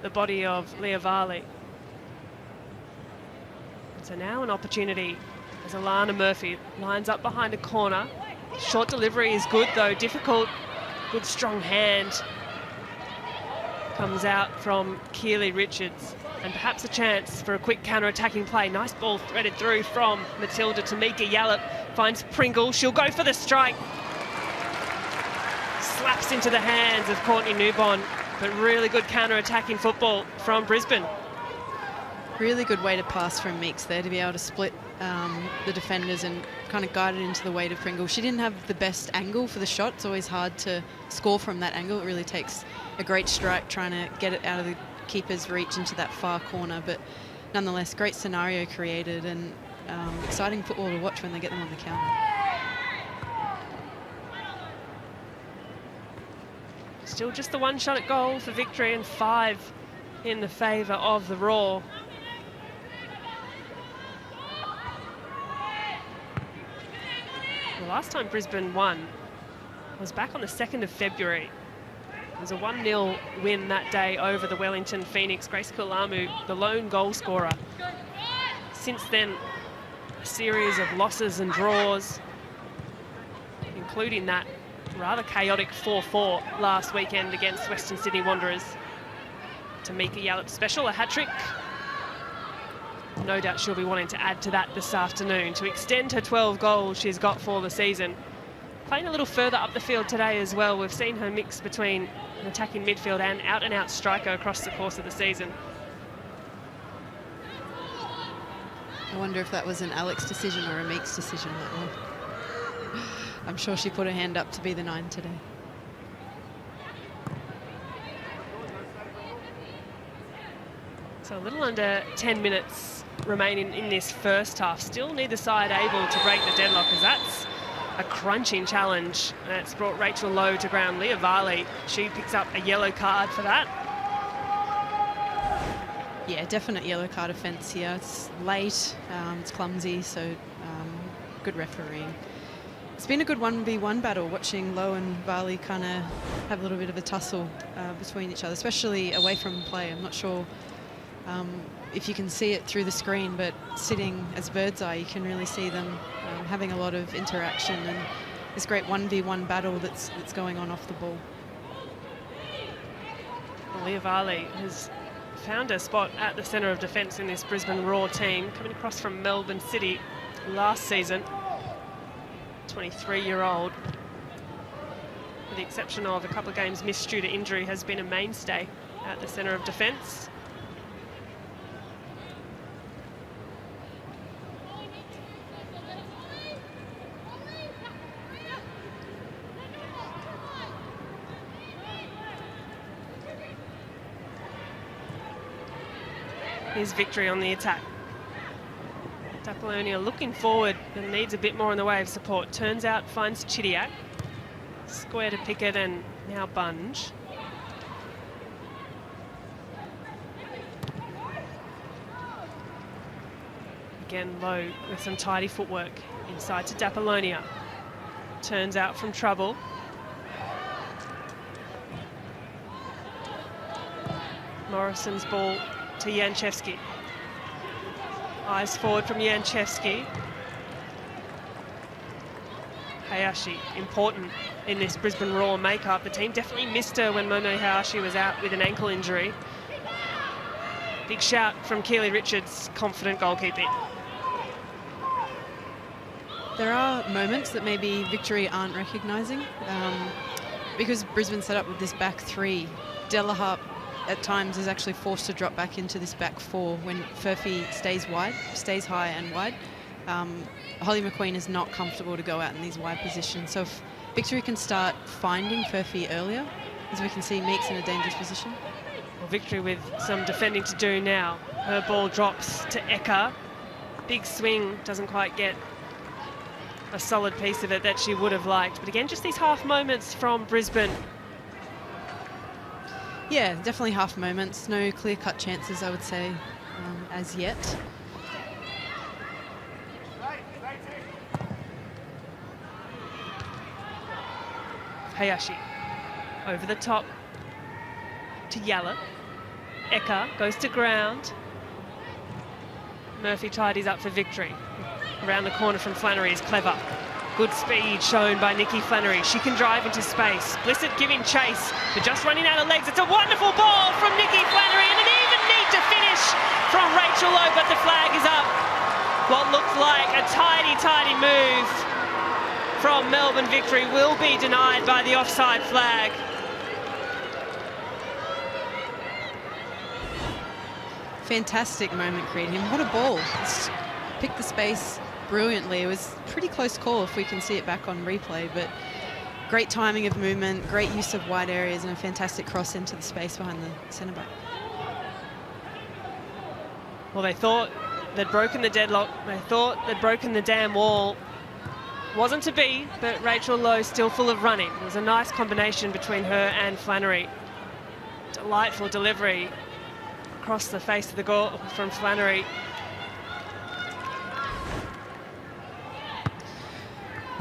the body of Leah Varley. So now an opportunity as Alana Murphy lines up behind a corner. Short delivery is good though, difficult. Good strong hand comes out from Keely Richards, and perhaps a chance for a quick counter-attacking play. Nice ball threaded through from Matilda. Tamika Yallop finds Pringle. She'll go for the strike. Slaps into the hands of Courtney Newbon, but really good counter-attacking football from Brisbane. Really good way to pass from Meeks there, to be able to split the defenders and kind of guided into the weight of Pringle. She didn't have the best angle for the shot. It's always hard to score from that angle. It really takes a great strike trying to get it out of the keeper's reach into that far corner. But nonetheless, great scenario created and exciting football to watch when they get them on the counter. Still just the one shot at goal for victory and 5 in the favour of the Raw. The last time Brisbane won was back on the 2nd of February. It was a 1-0 win that day over the Wellington Phoenix. Grace Kulamu, the lone goal scorer. Since then, a series of losses and draws, including that rather chaotic 4-4 last weekend against Western Sydney Wanderers. Tamika Yallop's special, a hat-trick. No doubt she'll be wanting to add to that this afternoon to extend her 12 goals she's got for the season. Playing a little further up the field today as well. We've seen her mix between an attacking midfield and out-and-out striker across the course of the season. I wonder if that was an Alex decision or a Meeks decision, that one. I'm sure she put her hand up to be the 9 today. So a little under 10 minutes remaining in this first half. Still neither side able to break the deadlock, as that's a crunching challenge. That's brought Rachel Lowe to ground. Leah Varley, she picks up a yellow card for that. Yeah, definite yellow card offence here. It's late, it's clumsy, so good refereeing. It's been a good 1v1 battle, watching Lowe and Varley kind of have a little bit of a tussle between each other, especially away from play. I'm not sure if you can see it through the screen, but sitting as bird's eye, you can really see them having a lot of interaction and this great 1v1 battle that's going on off the ball. Well, Leah Varley has found her spot at the centre of defence in this Brisbane Raw team, coming across from Melbourne City last season. 23-year-old, with the exception of a couple of games missed due to injury, has been a mainstay at the centre of defence. Here's Victory on the attack. Apollonia looking forward and needs a bit more in the way of support. Turns out, finds Chidiac. Square to Pickett and now Bunge. Again, Lowe with some tidy footwork. Inside to Dapolonia. Turns out from trouble. Morrison's ball to Janchevski. Eyes forward from Janchevski. Hayashi, important in this Brisbane Raw makeup. The team definitely missed her when Momo Hayashi was out with an ankle injury. Big shout from Keely Richards, confident goalkeeping. There are moments that maybe Victory aren't recognising. Because Brisbane set up with this back 3, Delaharp at times is actually forced to drop back into this back 4 when Furphy stays high and wide. Holly McQueen is not comfortable to go out in these wide positions. So if Victory can start finding Furphy earlier, as we can see Meeks in a dangerous position. Well, Victory with some defending to do now. Her ball drops to Eka. Big swing, doesn't quite get a solid piece of it that she would have liked. But again, just these half moments from Brisbane. Yeah, definitely half moments. No clear-cut chances, I would say, as yet. Hayashi over the top to Yallop. Eka goes to ground. Murphy tidies up for Victory. Around the corner from Flannery is clever. Good speed shown by Nikki Flannery. She can drive into space. Blissett giving chase, but just running out of legs. It's a wonderful ball from Nikki Flannery and an even need to finish from Rachel Lowe, but the flag is up. What looks like a tidy move from Melbourne Victory will be denied by the offside flag. Fantastic moment created him. What a ball. It's picked the space brilliantly. It was a pretty close call if we can see it back on replay, but great timing of movement, great use of wide areas, and a fantastic cross into the space behind the centre back. Well, they thought they'd broken the deadlock. They thought they'd broken the damn wall. Wasn't to be, but Rachel Lowe still full of running. It was a nice combination between her and Flannery. Delightful delivery across the face of the goal from Flannery.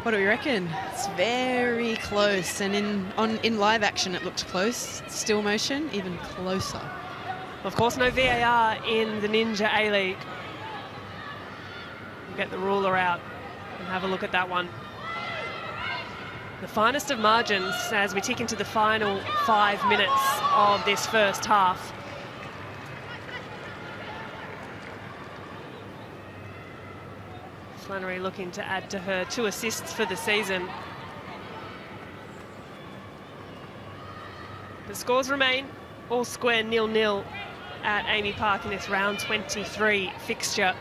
What do we reckon? It's very close, and in live action it looked close. Still motion, even closer. Of course, no VAR in the Ninja A-League. We'll get the ruler out and have a look at that one. The finest of margins as we tick into the final 5 minutes of this first half. Flannery looking to add to her 2 assists for the season. The scores remain all square 0-0 at Amy Park in this round 23 fixture.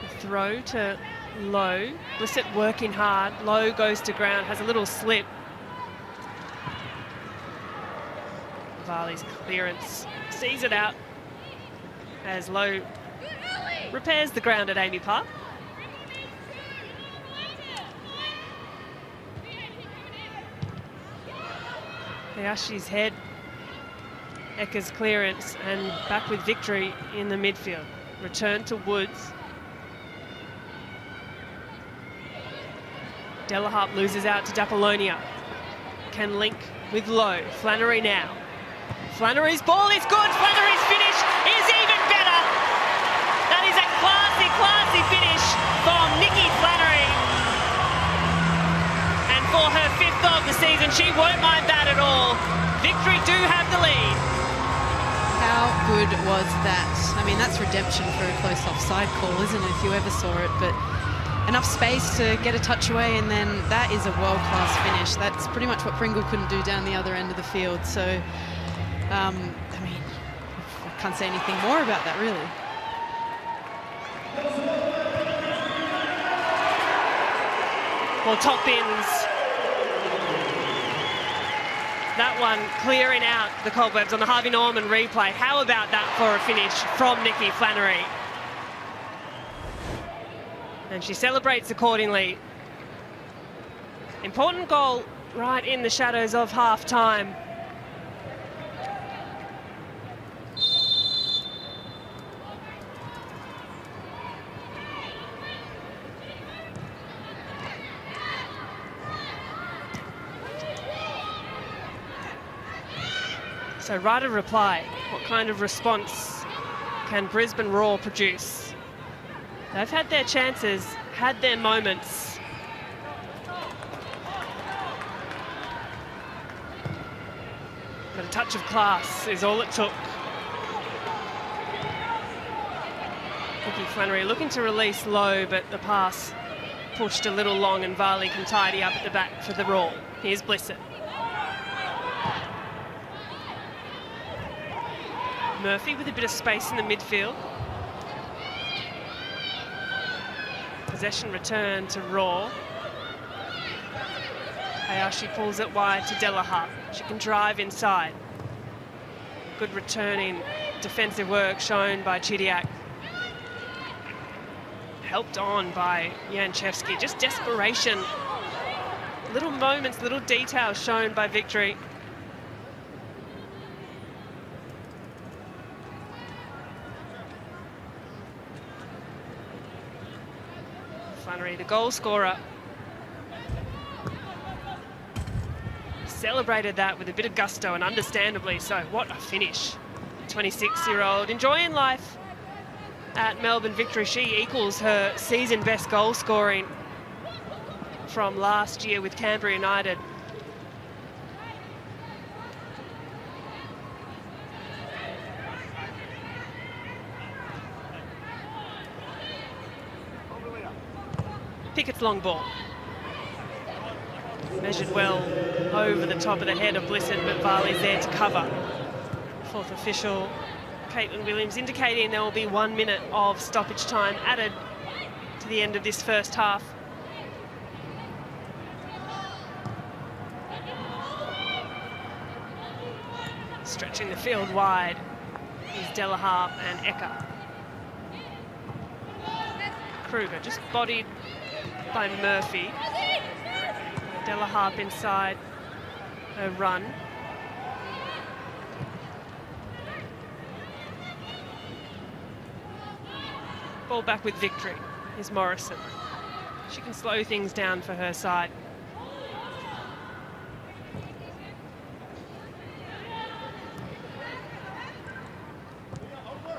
The throw to Lowe. Blissett working hard. Lowe goes to ground, has a little slip. Varley's clearance sees it out as Lowe repairs the ground at Amy Park. Hayashi's head, Eka's clearance, and back with Victory in the midfield. Return to Woods. Delaharp loses out to Dapolonia. Can link with Lowe. Flannery now. Flannery's ball is good. Flannery's finish is even better. That is a classy, classy finish from Nikki Flannery. And for her 5th of the season, she won't mind that at all. Victory do have the lead. How good was that? I mean, that's redemption for a close offside call, isn't it, if you ever saw it? But enough space to get a touch away, and then that is a world-class finish. That's pretty much what Pringle couldn't do down the other end of the field. So, I mean, I can't say anything more about that, really. Well, top bins. That one clearing out the cobwebs on the Harvey Norman replay. How about that for a finish from Nikki Flannery? And she celebrates accordingly. Important goal right in the shadows of half-time. So right of reply, what kind of response can Brisbane Roar produce? They've had their chances, had their moments. But a touch of class is all it took. Nikki Flannery looking to release Lowe, but the pass pushed a little long and Varley can tidy up at the back for the Roar. Here's Blissett. Murphy with a bit of space in the midfield. Possession return to Raw. Hayashi pulls it wide to Delaharp. She can drive inside. Good returning defensive work shown by Chidiac. Helped on by Janchevsky. Just desperation. Little moments, little details shown by Victory. Flannery, the goal scorer, celebrated that with a bit of gusto, and understandably so. What a finish. 26-year-old enjoying life at Melbourne Victory. She equals her season best goal scoring from last year with Canberra United. Pickett's long ball. Measured well over the top of the head of Blissett, but Varley's there to cover. Fourth official Caitlin Williams, indicating there will be 1 minute of stoppage time added to the end of this first half. Stretching the field wide is Delaharp and Ecker. Kruger just bodied by Murphy. Delaharp inside a run. Ball back with Victory is Morrison. She can slow things down for her side.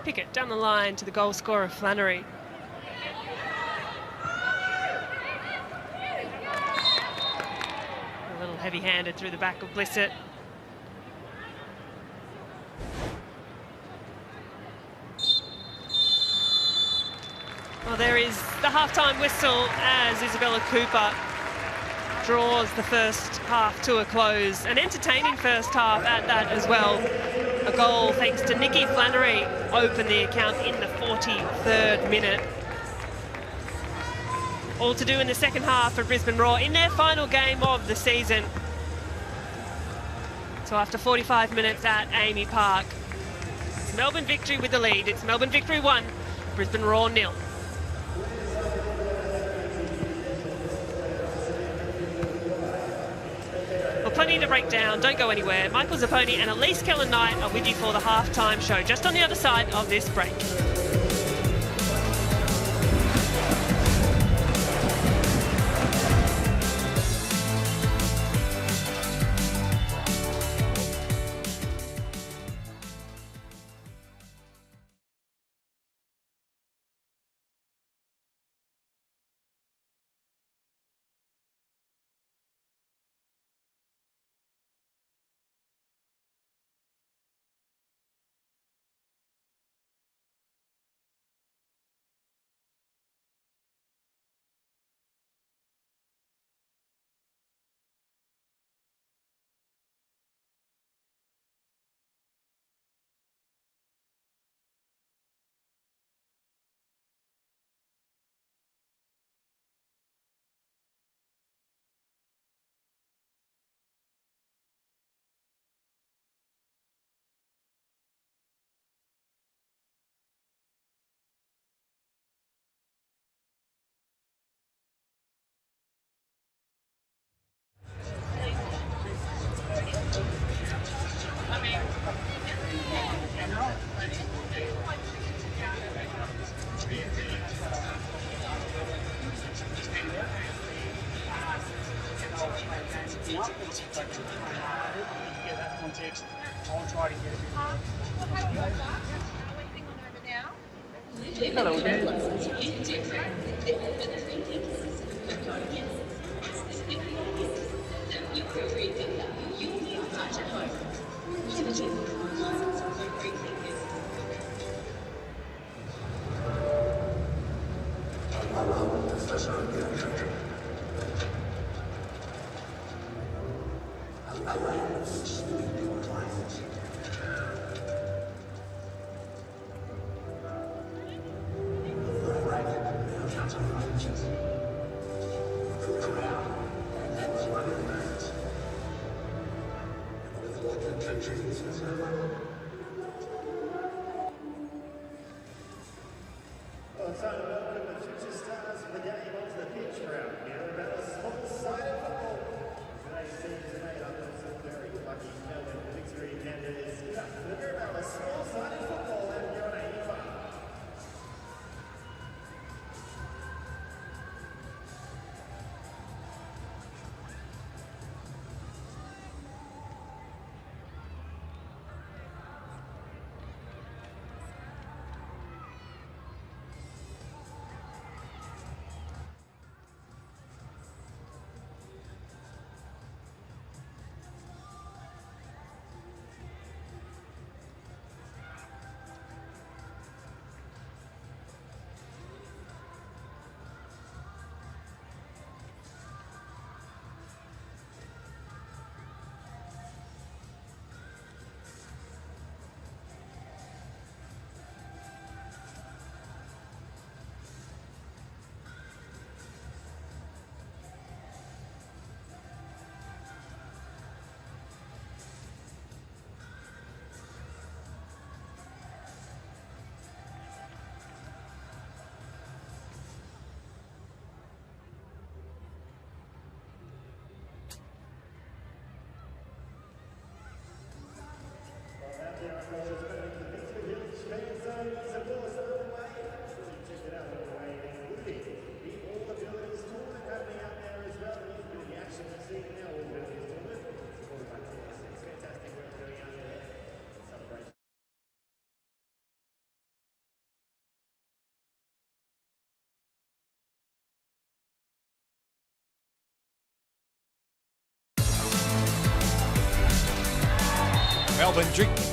Pickett down the line to the goal scorer Flannery. A little heavy-handed through the back of Blissett. Well, there is the half-time whistle as Isabella Cooper draws the first half to a close. An entertaining first half at that as well. A goal thanks to Nikki Flannery opened the account in the 43rd minute. All to do in the second half for Brisbane Roar in their final game of the season. So after 45 minutes at Amy Park, it's Melbourne Victory with the lead. It's Melbourne Victory 1, Brisbane Roar 0. Plenty to break down, don't go anywhere. Michael Zapponi and Elise Keller-Knight are with you for the halftime show, just on the other side of this break.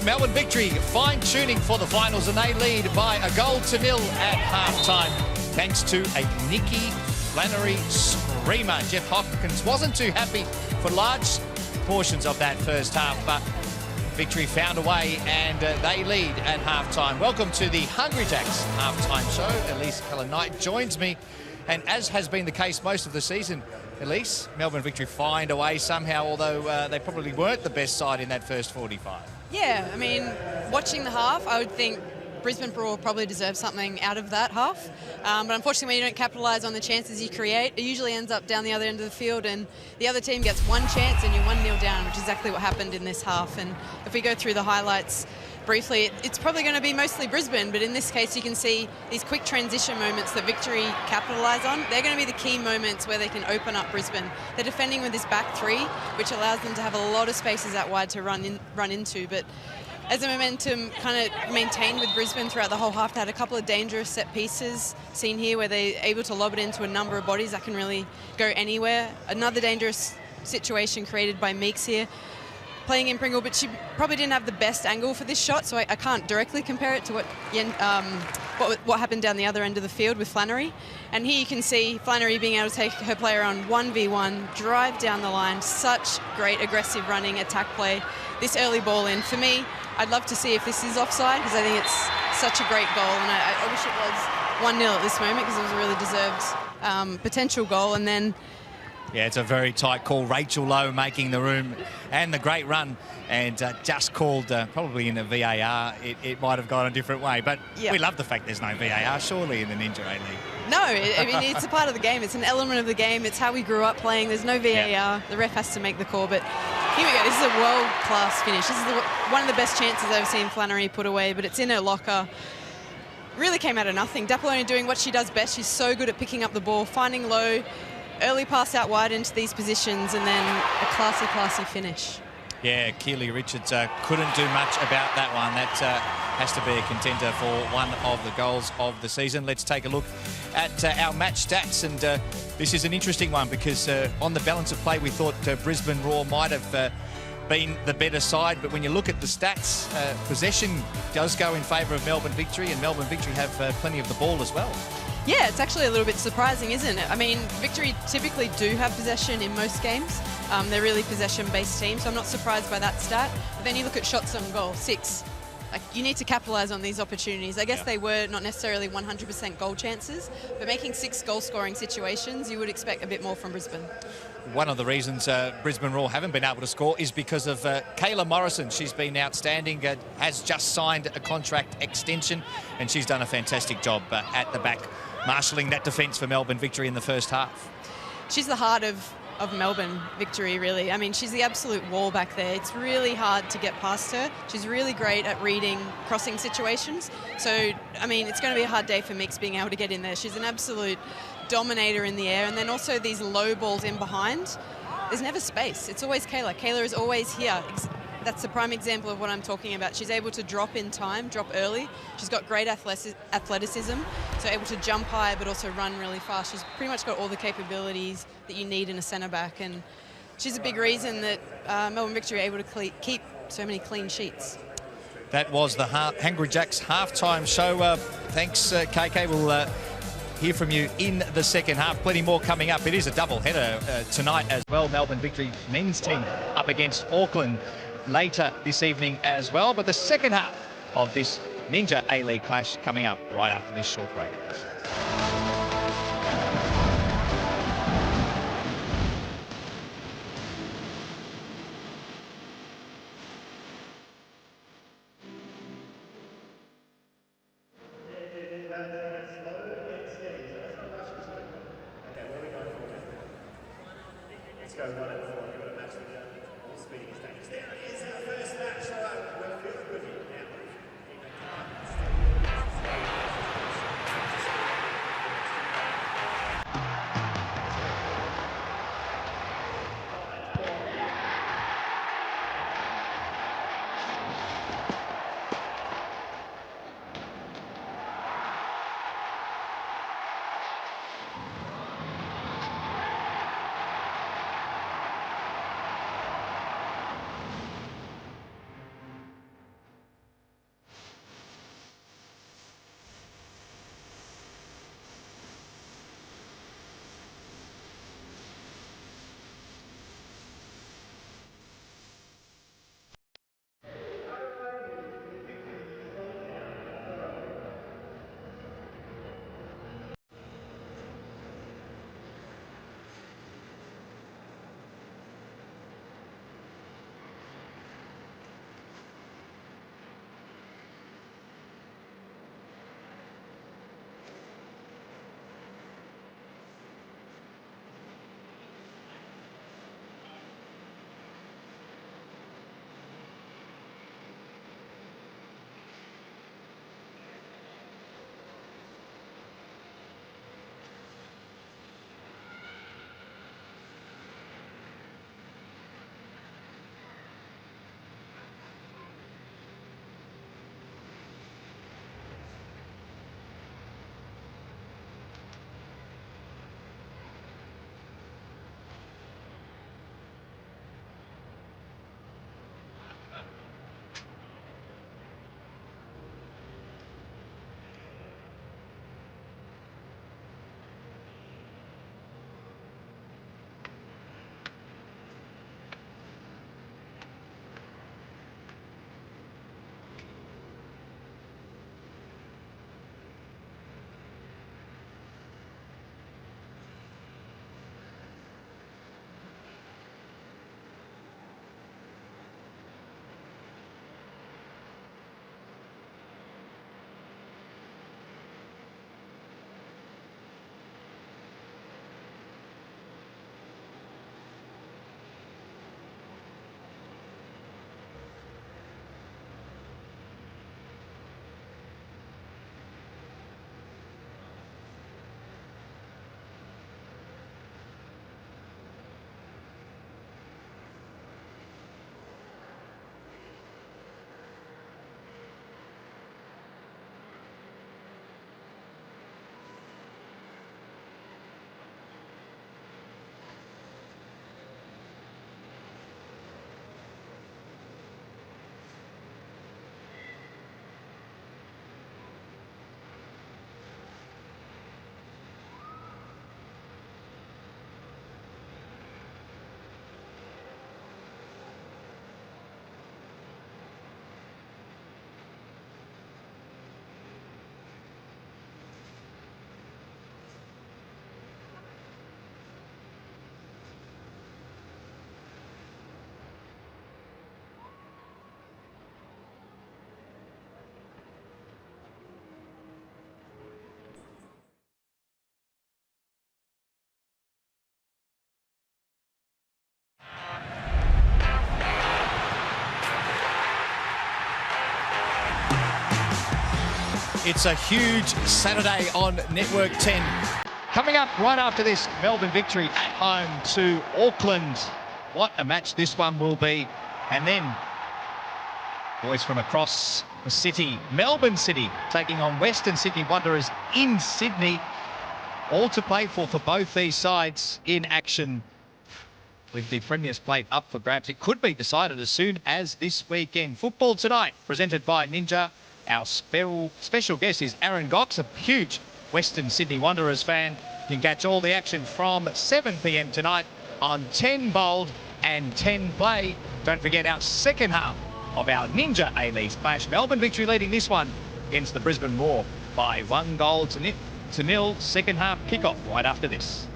Melbourne Victory fine-tuning for the finals, and they lead by a 1-0 at half-time thanks to a Nikki Flannery screamer. Jeff Hopkins wasn't too happy for large portions of that first half, but Victory found a way and they lead at half-time. Welcome to the Hungry Jacks half-time show. Elise Keller-Knight joins me, and as has been the case most of the season, Elise, Melbourne Victory find a way somehow, although they probably weren't the best side in that first 45. Yeah, I mean, watching the half, I would think Brisbane Brawl probably deserves something out of that half. But unfortunately, when you don't capitalise on the chances you create, it usually ends up down the other end of the field, and the other team gets one chance and you're 1-0 down, which is exactly what happened in this half. And if we go through the highlights briefly, it's probably going to be mostly Brisbane, but in this case you can see these quick transition moments that Victory capitalise on. They're going to be the key moments where they can open up Brisbane. They're defending with this back three, which allows them to have a lot of spaces out wide to run into, but as the momentum kind of maintained with Brisbane throughout the whole half, they had a couple of dangerous set pieces seen here where they're able to lob it into a number of bodies that can really go anywhere. Another dangerous situation created by Meeks here, playing in Pringle, but she probably didn't have the best angle for this shot, so I can't directly compare it to what happened down the other end of the field with Flannery. And here you can see Flannery being able to take her player on 1v1, drive down the line, such great aggressive running attack play. This early ball in, for me, I'd love to see if this is offside, because I think it's such a great goal, and I wish it was 1-0 at this moment, because it was a really deserved potential goal. And then yeah, it's a very tight call. Rachel Lowe making the room, and the great run, and just called probably in a VAR. It might have gone a different way, but yep. We love the fact there's no VAR, surely, in the Ninja A-League. No, I mean, it's a part of the game. It's an element of the game. It's how we grew up playing. There's no VAR. Yep. The ref has to make the call, but here we go. This is a world-class finish. This is one of the best chances I've seen Flannery put away, but it's in her locker. Really came out of nothing. Dapoloni doing what she does best. She's so good at picking up the ball, finding Lowe, early pass out wide into these positions, and then a classy finish. Yeah, Keely Richards couldn't do much about that one. That has to be a contender for one of the goals of the season. Let's take a look at our match stats, and this is an interesting one because on the balance of play we thought Brisbane Roar might have been the better side, but when you look at the stats, possession does go in favour of Melbourne Victory, and Melbourne Victory have plenty of the ball as well. Yeah, it's actually a little bit surprising, isn't it? I mean, Victory typically do have possession in most games. They're really possession-based team, so I'm not surprised by that stat. But then you look at shots on goal, 6. Like, you need to capitalise on these opportunities. I guess they were not necessarily 100% goal chances, but making 6 goal-scoring situations, you would expect a bit more from Brisbane. One of the reasons Brisbane Roar haven't been able to score is because of Kayla Morrison. She's been outstanding, has just signed a contract extension, and she's done a fantastic job at the back, marshalling that defence for Melbourne Victory in the first half. She's the heart of Melbourne Victory, really. I mean, she's the absolute wall back there. It's really hard to get past her. She's really great at reading crossing situations. So, I mean, it's going to be a hard day for Mix being able to get in there. She's an absolute dominator in the air, and then also these low balls in behind. There's never space. It's always Kayla. Kayla is always here. That's the prime example of what I'm talking about. She's able to drop in time, drop early. She's got great athleticism, so able to jump high but also run really fast. She's pretty much got all the capabilities that you need in a centre back, and she's a big reason that Melbourne Victory are able to keep so many clean sheets. That was the Hungry Jacks halftime show. Thanks, KK. We'll hear from you in the second half. Plenty more coming up. It is a double header tonight as well. Melbourne Victory men's team up against Auckland later this evening as well, but the second half of this Ninja A-League clash coming up right after this short break. It's a huge Saturday on Network 10. Coming up right after this, Melbourne victory at home to Auckland. What a match this one will be. And then, boys from across the city, Melbourne City taking on Western Sydney Wanderers in Sydney. All to play for both these sides in action with the Premier's Plate up for grabs. It could be decided as soon as this weekend. Football Tonight, presented by Ninja. Our special guest is Aaron Gox, a huge Western Sydney Wanderers fan. You can catch all the action from 7 p.m. tonight on 10 Bold and 10 Play. Don't forget our second half of our Ninja A-League splash. Melbourne victory leading this one against the Brisbane Roar by 1-0. Second half kickoff right after this.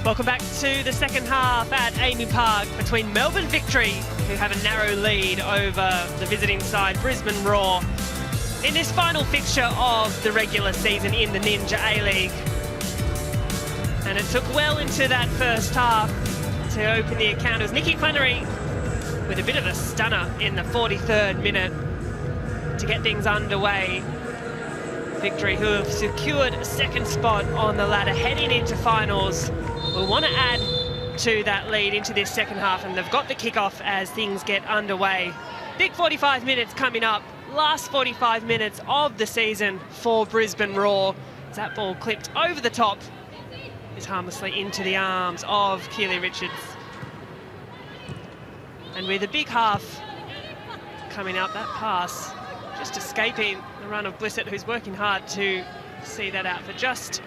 Welcome back to the second half at Amy Park between Melbourne Victory, who have a narrow lead over the visiting side Brisbane Roar, in this final fixture of the regular season in the Ninja A-League. And it took well into that first half to open the account. It was Nicky Flannery with a bit of a stunner in the 43rd minute to get things underway. Victory, who have secured a second spot on the ladder heading into finals, will want to add to that lead into this second half, and they've got the kickoff as things get underway. Big 45 minutes coming up, last 45 minutes of the season for Brisbane Roar. As that ball clipped over the top is harmlessly into the arms of Keely Richards. And with a big half coming up, that pass just escaping the run of Blissett, who's working hard to see that out for just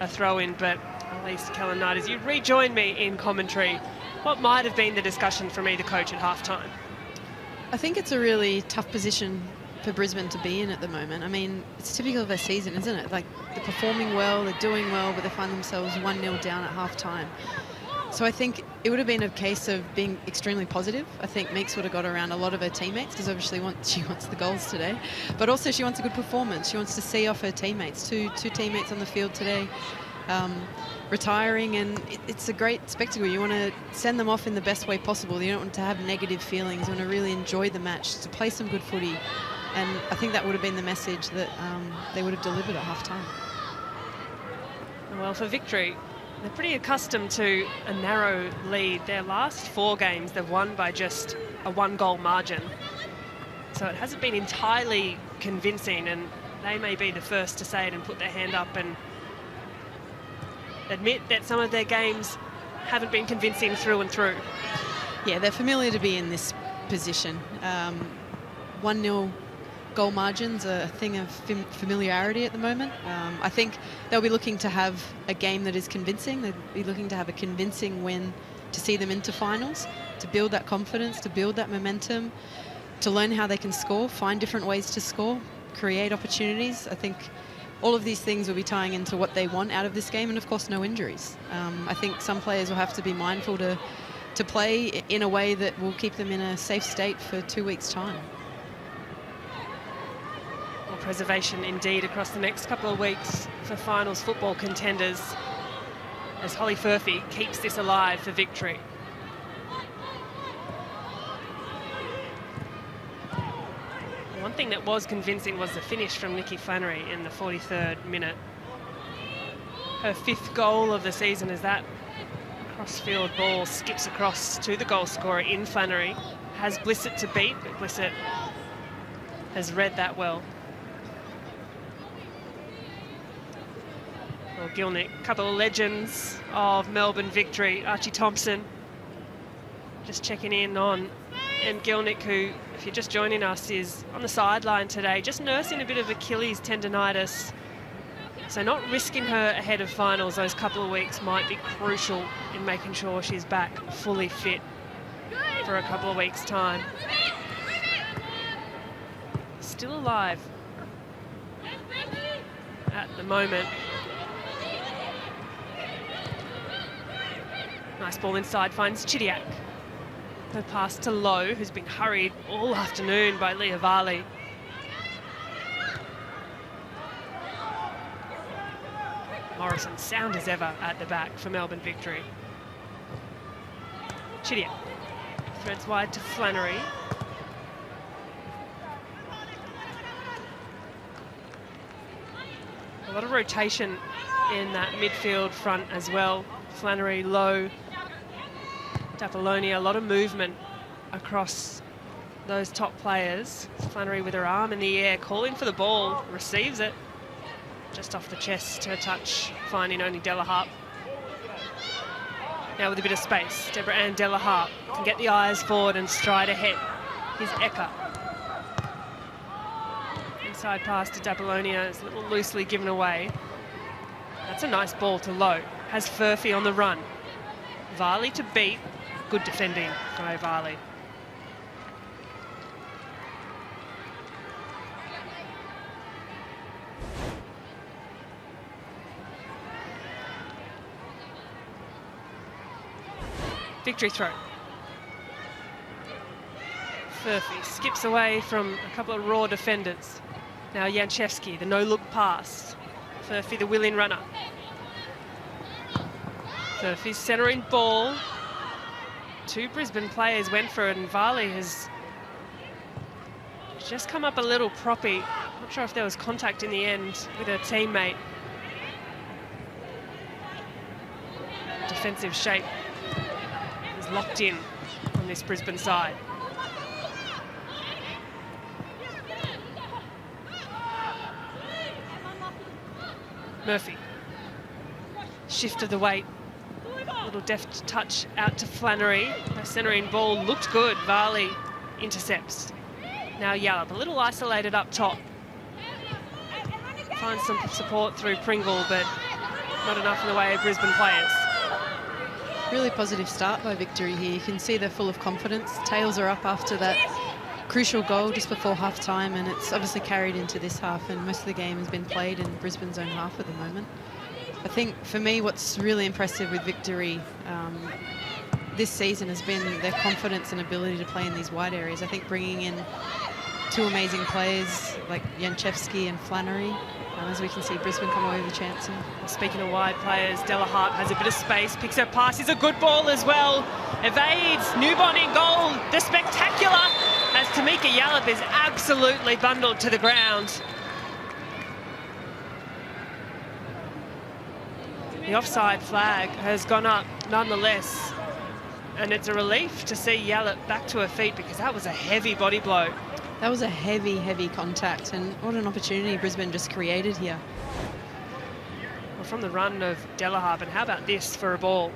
a throw-in. But at least, Kellen Knight, as you rejoin me in commentary, what might have been the discussion from either coach at halftime? I think it's a really tough position for Brisbane to be in at the moment. I mean, it's typical of their season, isn't it? Like, they're performing well, they're doing well, but they find themselves 1-0 down at halftime. So I think it would have been a case of being extremely positive. I think Meeks would have got around a lot of her teammates, because obviously she wants the goals today, but also she wants a good performance. She wants to see off her teammates. Two teammates on the field today retiring, and it's a great spectacle. You want to send them off in the best way possible. You don't want to have negative feelings. You want to really enjoy the match, to play some good footy, and I think that would have been the message that they would have delivered at halftime. Well, for Victory, they're pretty accustomed to a narrow lead. Their last 4 games, they've won by just a 1-goal margin. So it hasn't been entirely convincing, and they may be the first to say it and put their hand up and admit that some of their games haven't been convincing through and through. Yeah, they're familiar to be in this position. 1-0 goal margins are a thing of familiarity at the moment. I think they'll be looking to have a game that is convincing. They'll be looking to have a convincing win to see them into finals, to build that confidence, to build that momentum, to learn how they can score, find different ways to score, create opportunities. I think all of these things will be tying into what they want out of this game, and of course no injuries. I think some players will have to be mindful to play in a way that will keep them in a safe state for 2 weeks' time. Well, preservation indeed across the next couple of weeks for finals football contenders, as Holly Furphy keeps this alive for Victory. One thing that was convincing was the finish from Nicky Flannery in the 43rd minute. Her 5th goal of the season, as that Cross-field ball skips across to the goal scorer in Flannery. Has Blissett to beat, but Blissett has read that well. Well, Gilnick, a couple of legends of Melbourne victory. Archie Thompson just checking in on Em Gilnick, who, if you're just joining us, is on the sideline today, just nursing a bit of Achilles tendonitis. So not risking her ahead of finals. Those couple of weeks might be crucial in making sure she's back fully fit for a couple of weeks' time. Still alive at the moment. Nice ball inside, finds Chidiac. The pass to Lowe, who's been hurried all afternoon by Leah Varley. Morrison, sound as ever at the back for Melbourne victory. Chidiac threads wide to Flannery. A lot of rotation in that midfield front as well. Flannery, Lowe, Apollonia, a lot of movement across those top players. Flannery with her arm in the air, calling for the ball, receives it. Just off the chest, her touch, finding only Della Harp. Now with a bit of space, Deborah Ann Della Harp can get the eyes forward and stride ahead. Here's Eka. Inside pass to Apollonia, is a little loosely given away. That's a nice ball to Lowe. Has Furphy on the run. Varley to beat. Good defending by Varley. Victory throw. Furphy skips away from a couple of raw defenders. Now Janchevski, the no-look pass. Furphy, the willing runner. Furphy's centering ball. Two Brisbane players went for it, and Varley has just come up a little proppy. Not sure if there was contact in the end with her teammate. Defensive shape is locked in on this Brisbane side. Murphy. Shift of the weight. Little deft touch out to Flannery. Her centering ball looked good. Varley intercepts. Now Yallop, a little isolated up top. Finds some support through Pringle, but not enough in the way of Brisbane players. Really positive start by Victory here. You can see they're full of confidence. Tails are up after that crucial goal just before half-time, and it's obviously carried into this half, and most of the game has been played in Brisbane's own half at the moment. I think, for me, what's really impressive with Victory this season has been their confidence and ability to play in these wide areas. I think bringing in two amazing players like Janchevski and Flannery, as we can see Brisbane come away with a chance. And speaking of wide players, Della Hart has a bit of space, picks her pass, is a good ball as well. Evades, Newbon in goal, the spectacular, as Tamika Yallop is absolutely bundled to the ground. The offside flag has gone up nonetheless, and it's a relief to see Yallop back to her feet, because that was a heavy body blow. That was a heavy, heavy contact, and what an opportunity Brisbane just created here. Well, from the run of Della Harp, and how about this for a ball?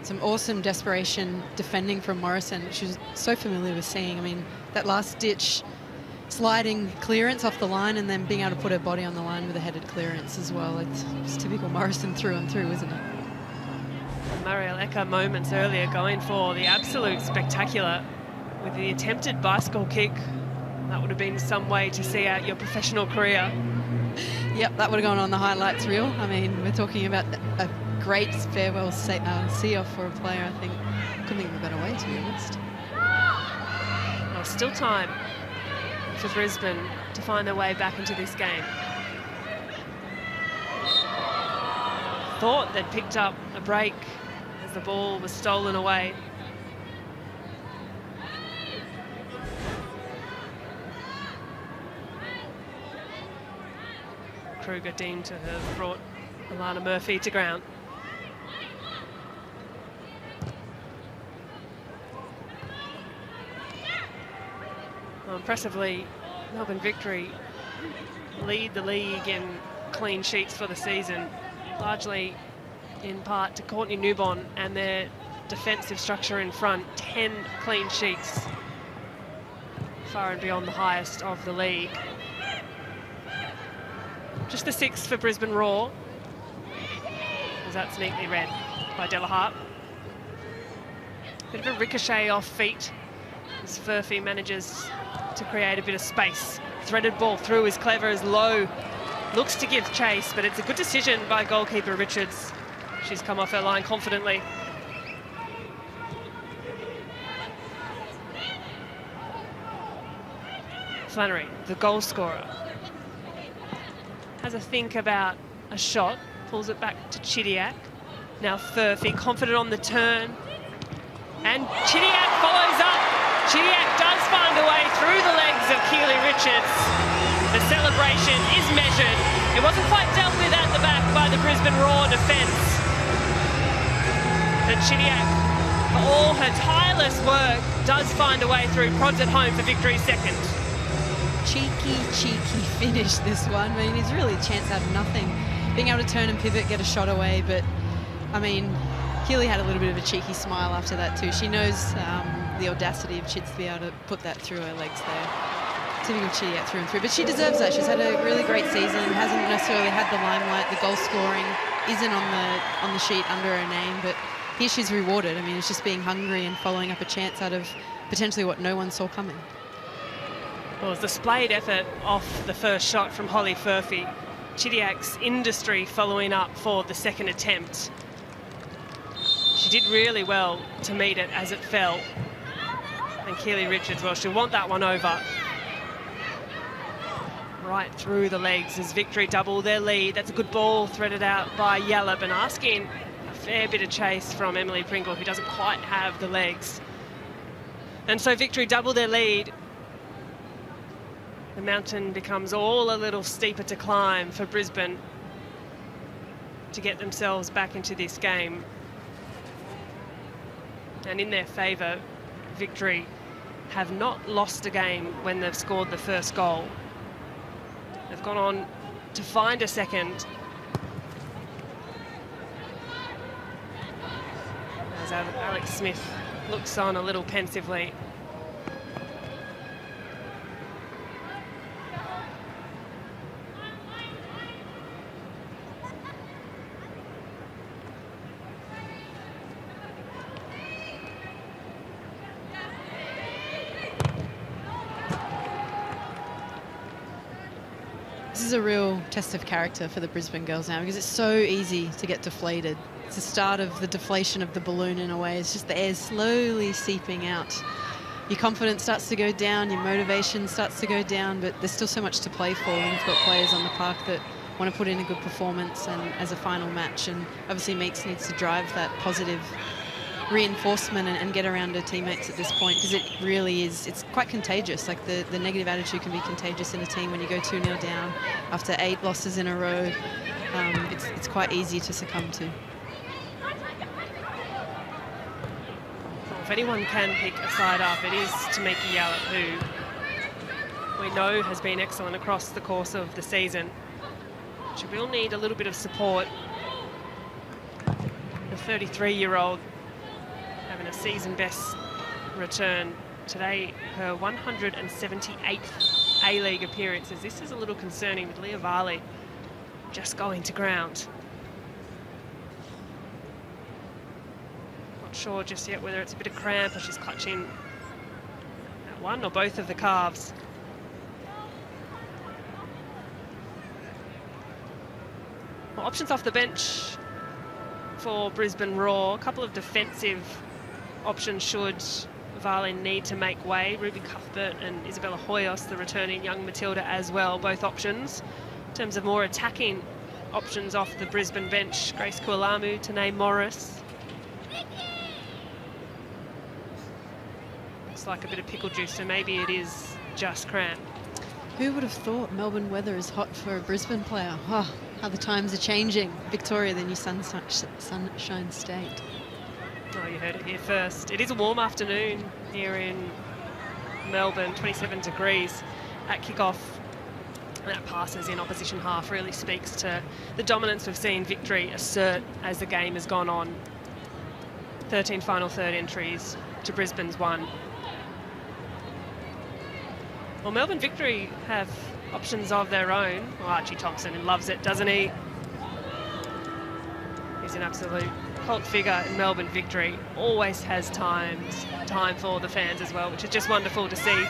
Some awesome desperation defending from Morrison, which was so familiar with seeing. I mean, that last ditch sliding clearance off the line and then being able to put her body on the line with a headed clearance as well. It's typical Morrison through and through, isn't it? Marielle Ecker moments earlier going for the absolute spectacular with the attempted bicycle kick. That would have been some way to see out your professional career. Yep, that would have gone on the highlights reel. I mean, we're talking about a great farewell see-off for a player, I think. Couldn't think of a better way, to be honest. Well, still time for Brisbane to find their way back into this game. Thought they'd picked up a break as the ball was stolen away. Kruger deemed to have brought Alana Murphy to ground. Well, impressively, Melbourne Victory lead the league in clean sheets for the season, largely in part to Courtney Newbon and their defensive structure in front. 10 clean sheets, far and beyond the highest of the league. Just the 6 for Brisbane Roar, as that's neatly read by Della Hart. Bit of a ricochet off feet as Furphy manages to create a bit of space. Threaded ball through is clever as Lowe looks to give chase, but it's a good decision by goalkeeper Richards. She's come off her line confidently. Flannery, the goal scorer, has a think about a shot, pulls it back to Chidiac. Now Furphy, confident on the turn, and Chidiac follows up. Chidiac does find a way through the legs of Keely Richards. The celebration is measured. It wasn't quite dealt with at the back by the Brisbane Roar defence. But Chidiac, for all her tireless work, does find a way through, prods it home for victory's second. Cheeky finish, this one. I mean, he's really a chance out of nothing. Being able to turn and pivot, get a shot away, but, I mean, Keely had a little bit of a cheeky smile after that too. She knows the audacity of Chids to be able to put that through her legs there. Typical Chidiac through and through, but she deserves that. She's had a really great season, hasn't necessarily had the limelight. The goal scoring isn't on the sheet under her name, but here she's rewarded. I mean, it's just being hungry and following up a chance out of potentially what no one saw coming. Well, it was a displayed effort off the first shot from Holly Furphy. Chidiac's industry following up for the second attempt. She did really well to meet it as it fell. And Keely Richards, well, she'll want that one over. Right through the legs as Victory double their lead. That's a good ball threaded out by Yallop and asking a fair bit of chase from Emily Pringle, who doesn't quite have the legs. And so Victory double their lead. The mountain becomes all a little steeper to climb for Brisbane to get themselves back into this game. And in their favour, Victory have not lost a game when they've scored the first goal. They've gone on to find a second. As Alex Smith looks on a little pensively. This is a real test of character for the Brisbane girls now, because it's so easy to get deflated. It's the start of the deflation of the balloon in a way. It's just the air slowly seeping out. Your confidence starts to go down, your motivation starts to go down, but there's still so much to play for, and you've got players on the park that want to put in a good performance and as a final match. And obviously Meeks needs to drive that positive reinforcement and get around her teammates at this point, because it really is, it's quite contagious. Like the negative attitude can be contagious in a team when you go 2-0 down after 8 losses in a row. It's quite easy to succumb to. Well, if anyone can pick a side up, it is Tamiki Yallop, who we know has been excellent across the course of the season. She will need a little bit of support. The 33-year-old having a season best return today, her 178th A-League appearances. This is a little concerning with Leah Varley just going to ground. Not sure just yet whether it's a bit of cramp or she's clutching at one or both of the calves. Well, options off the bench for Brisbane Roar. A couple of defensive options should Varley need to make way. Ruby Cuthbert and Isabella Hoyos, the returning young Matilda as well, both options. In terms of more attacking options off the Brisbane bench, Grace Kualamu, Tanae Morris. Looks like a bit of pickle juice, so maybe it is just cramp. Who would have thought Melbourne weather is hot for a Brisbane player? Oh, how the times are changing. Victoria, the new Sunshine State. Oh, you heard it here first. It is a warm afternoon here in Melbourne, 27 degrees at kickoff. That passes in opposition half really speaks to the dominance we've seen Victory assert as the game has gone on. 13 final third entries to Brisbane's 1. Well, Melbourne Victory have options of their own. Well, Archie Thompson loves it, doesn't he? He's an absolute cult figure in Melbourne Victory. Always has time for the fans as well, which is just wonderful to see.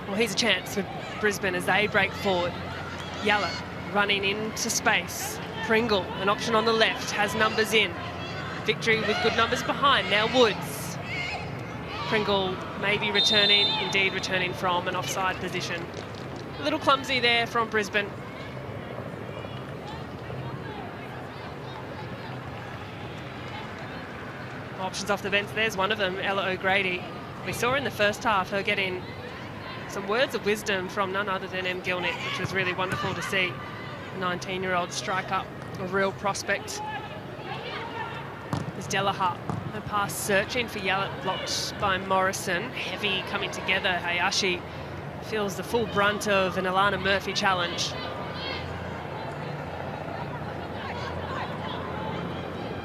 Well, here's a chance for Brisbane as they break forward. Yallop running into space. Pringle, an option on the left, has numbers in. Victory with good numbers behind. Now Woods. Pringle maybe returning, indeed returning from an offside position. A little clumsy there from Brisbane. Options off the bench, there's one of them, Ella O'Grady. We saw in the first half her getting some words of wisdom from none other than Em Gilnick, which was really wonderful to see. A 19-year-old strike up, a real prospect. There's Delaha, her pass searching for Yallop, blocked by Morrison. Heavy coming together, Hayashi feels the full brunt of an Alana Murphy challenge.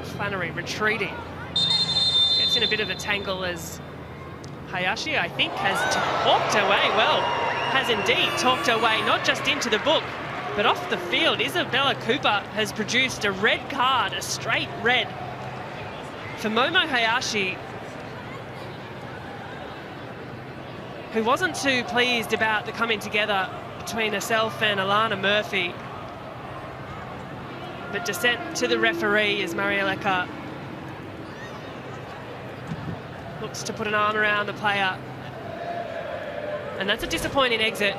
Flannery retreating. Gets in a bit of a tangle as Hayashi, I think, has talked her way. Well, has indeed talked her way, not just into the book, but off the field. Isabella Cooper has produced a red card, a straight red, for Momo Hayashi, who wasn't too pleased about the coming together between herself and Alana Murphy. But dissent to the referee as Marieleka looks to put an arm around the player. And that's a disappointing exit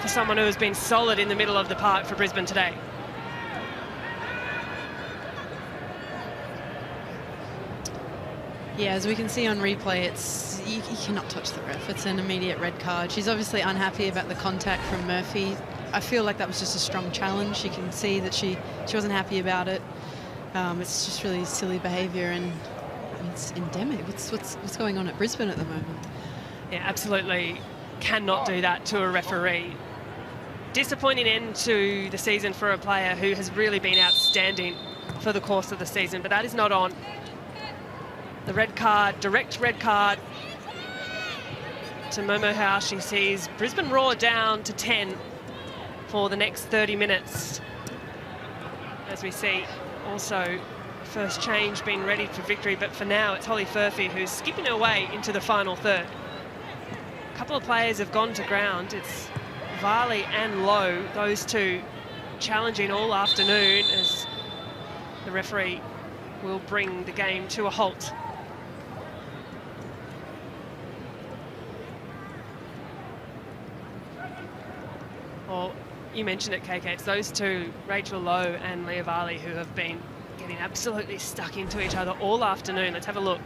for someone who has been solid in the middle of the park for Brisbane today. Yeah, as we can see on replay, it's you cannot touch the ref. It's an immediate red card. She's obviously unhappy about the contact from Murphy. I feel like that was just a strong challenge. You can see that she wasn't happy about it. It's just really silly behaviour, and it's endemic. What's going on at Brisbane at the moment? Yeah, absolutely cannot do that to a referee. Disappointing end to the season for a player who has really been outstanding for the course of the season, but that is not on. The red card, direct red card to Momo Hayashi sees Brisbane Roar down to 10 for the next 30 minutes. As we see also first change being ready for Victory, but for now it's Holly Furphy who's skipping her way into the final third. A couple of players have gone to ground. It's Varley and Lowe, those two challenging all afternoon as the referee will bring the game to a halt. Well, you mentioned it, KK, it's those two, Rachel Lowe and Leah Varley, who have been getting absolutely stuck into each other all afternoon. Let's have a look.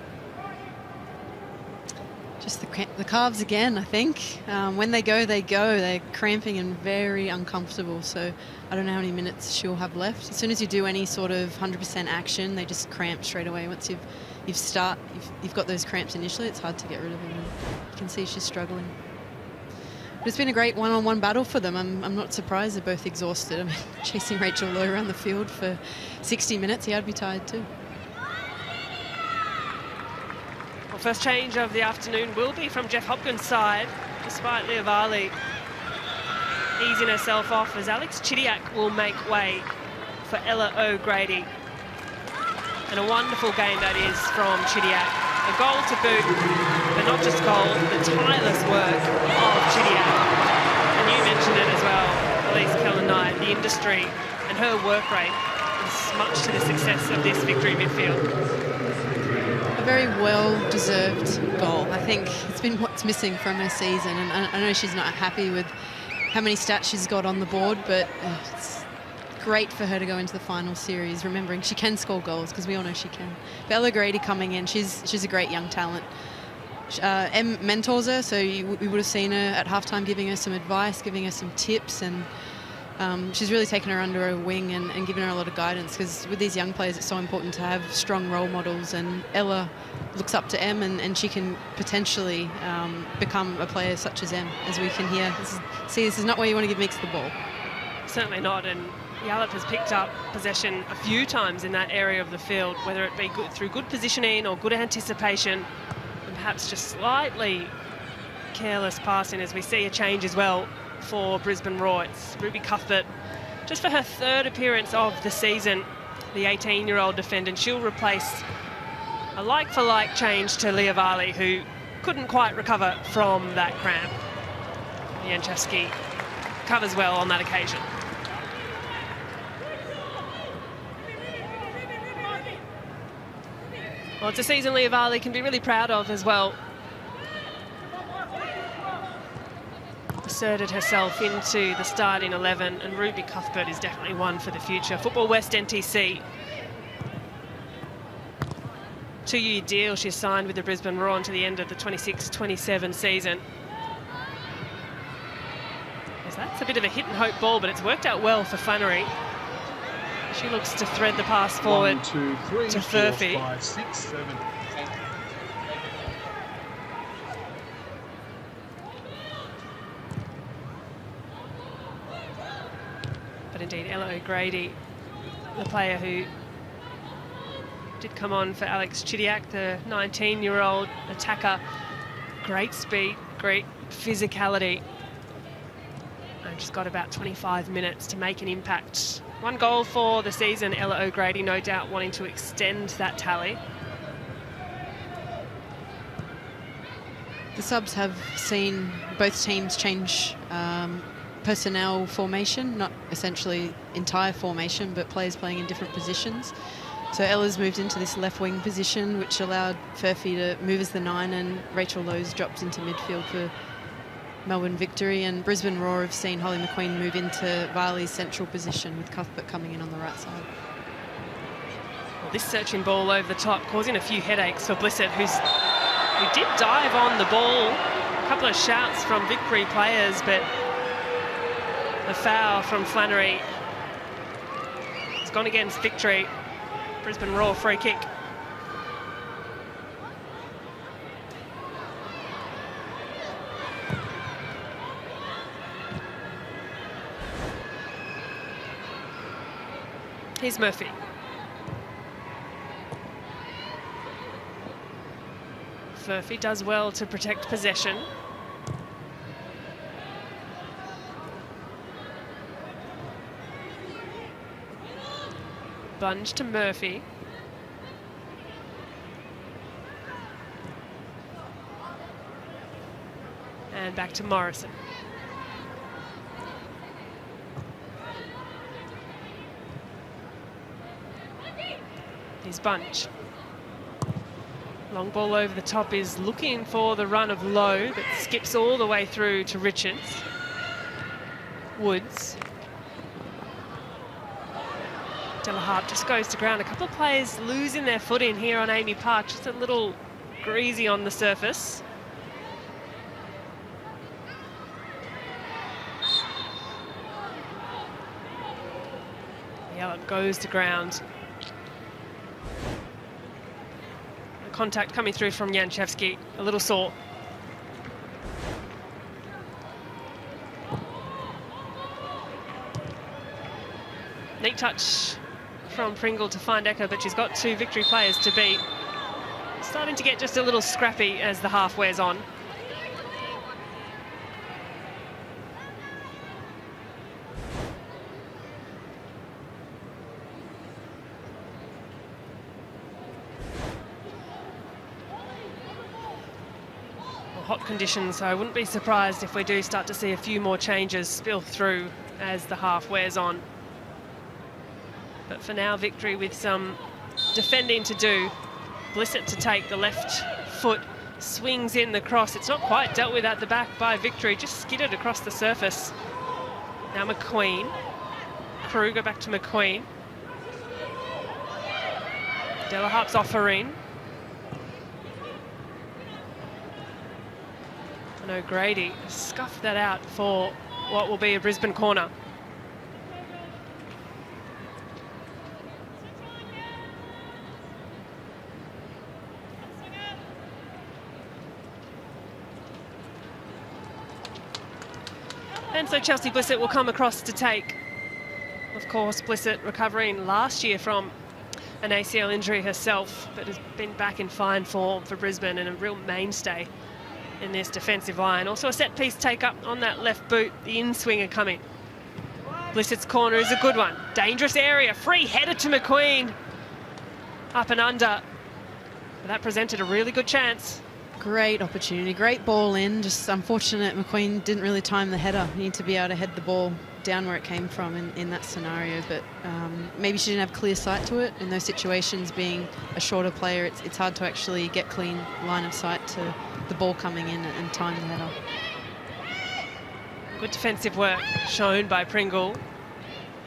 Just the calves again, I think. When they go, they go. They're cramping and very uncomfortable. So I don't know how many minutes she'll have left. As soon as you do any sort of 100% action, they just cramp straight away. Once you've got those cramps initially, it's hard to get rid of them. You can see she's struggling. But it's been a great one-on-one battle for them. I'm not surprised they're both exhausted. I mean, chasing Rachel Lowe around the field for 60 minutes, yeah, I'd be tired too. Well, first change of the afternoon will be from Jeff Hopkins' side, despite Leah Varley easing herself off, as Alex Chidiac will make way for Ella O'Grady. And a wonderful game that is from Chidiac. A goal to boot, but not just goal, the tireless work of Chidiac. And you mentioned it as well, Elise Kellner-Knight, the industry and her work rate is much to the success of this Victory midfield. A very well-deserved goal. I think it's been what's missing from her season, and I know she's not happy with how many stats she's got on the board, but it's great for her to go into the final series, remembering she can score goals, because we all know she can. Bella Grady coming in, she's a great young talent. Em mentors her, so we would have seen her at halftime giving her some advice, giving her some tips, and she's really taken her under her wing and given her a lot of guidance, because with these young players it's so important to have strong role models, and Ella looks up to Em, and she can potentially become a player such as Em, as we can hear. This is not where you want to give Meeks the ball. Certainly not, and Yallop has picked up possession a few times in that area of the field, whether it be through good positioning or good anticipation, and perhaps just slightly careless passing, as we see a change as well for Brisbane Roar. It's Ruby Cuthbert, just for her third appearance of the season, the 18-year-old defender. She'll replace a like-for-like change to Leah Varley, who couldn't quite recover from that cramp. Janczewski covers well on that occasion. Well, it's a season Leah Varley can be really proud of as well. Asserted herself into the starting 11, and Ruby Cuthbert is definitely one for the future. Football West NTC. 2-year deal she's signed with the Brisbane Roar until the end of the 26-27 season. That's a bit of a hit and hope ball, but it's worked out well for Flannery. She looks to thread the pass forward 1, 2, 3, to 4, Furphy. 5, 6, 7, 8. But indeed, Ella O'Grady, the player who did come on for Alex Chidiac, the 19-year-old attacker. Great speed, great physicality. And she's got about 25 minutes to make an impact. 1 goal for the season, Ella O'Grady, no doubt wanting to extend that tally. The subs have seen both teams change personnel formation, not essentially entire formation, but players playing in different positions. So Ella's moved into this left wing position, which allowed Furphy to move as the 9, and Rachel Lowe's dropped into midfield for Melbourne Victory. And Brisbane Roar have seen Holly McQueen move into Varley's central position, with Cuthbert coming in on the right side. Well, this searching ball over the top causing a few headaches for Blissett, who did dive on the ball. A couple of shouts from Victory players, but the foul from Flannery has gone against Victory. Brisbane Roar free kick. Here's Murphy. Furphy does well to protect possession. Bunge to Murphy. And back to Morrison. Here's Bunge. Long ball over the top is looking for the run of Lowe, but skips all the way through to Richards. Woods. Delaharpe just goes to ground. A couple of players losing their footing here on Amy Park, just a little greasy on the surface. Yallop goes to ground. The contact coming through from Janczewski, a little sore. Neat touch from Pringle to find Ecker, but she's got 2 Victory players to beat. Starting to get just a little scrappy as the half wears on. Hot conditions, so I wouldn't be surprised if we do start to see a few more changes spill through as the half wears on. But for now, Victory with some defending to do. Blissett to take the left foot, swings in the cross. It's not quite dealt with at the back by Victory, just skidded across the surface. Now McQueen. Crew go back to McQueen. Delaharpe's offering. And O'Grady scuffed that out for what will be a Brisbane corner. And so Chelsea Blissett will come across to take. Of course, Blissett recovering last year from an ACL injury herself, but has been back in fine form for Brisbane and a real mainstay in this defensive line. Also a set-piece take-up on that left boot, the in-swinger coming. Blissett's corner is a good one. Dangerous area, free header to McQueen. Up and under. But that presented a really good chance. Great opportunity, great ball in. Just unfortunate McQueen didn't really time the header. You need to be able to head the ball down where it came from in that scenario. But maybe she didn't have clear sight to it. In those situations, being a shorter player, it's hard to actually get clean line of sight to the ball coming in and time the header. Good defensive work shown by Pringle.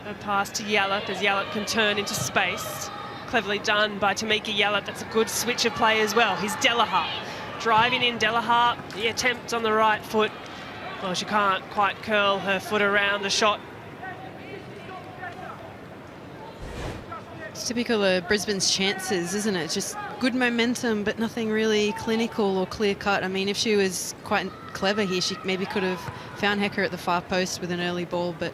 A pass to Yallop as Yallop can turn into space. Cleverly done by Tamika Yallop. That's a good switch of play as well. Here's Delahaye. Driving in Delahaye. The attempt on the right foot. Well, she can't quite curl her foot around the shot. It's typical of Brisbane's chances, isn't it? Just good momentum, but nothing really clinical or clear-cut. I mean, if she was quite clever here, she maybe could have found Hecker at the far post with an early ball, but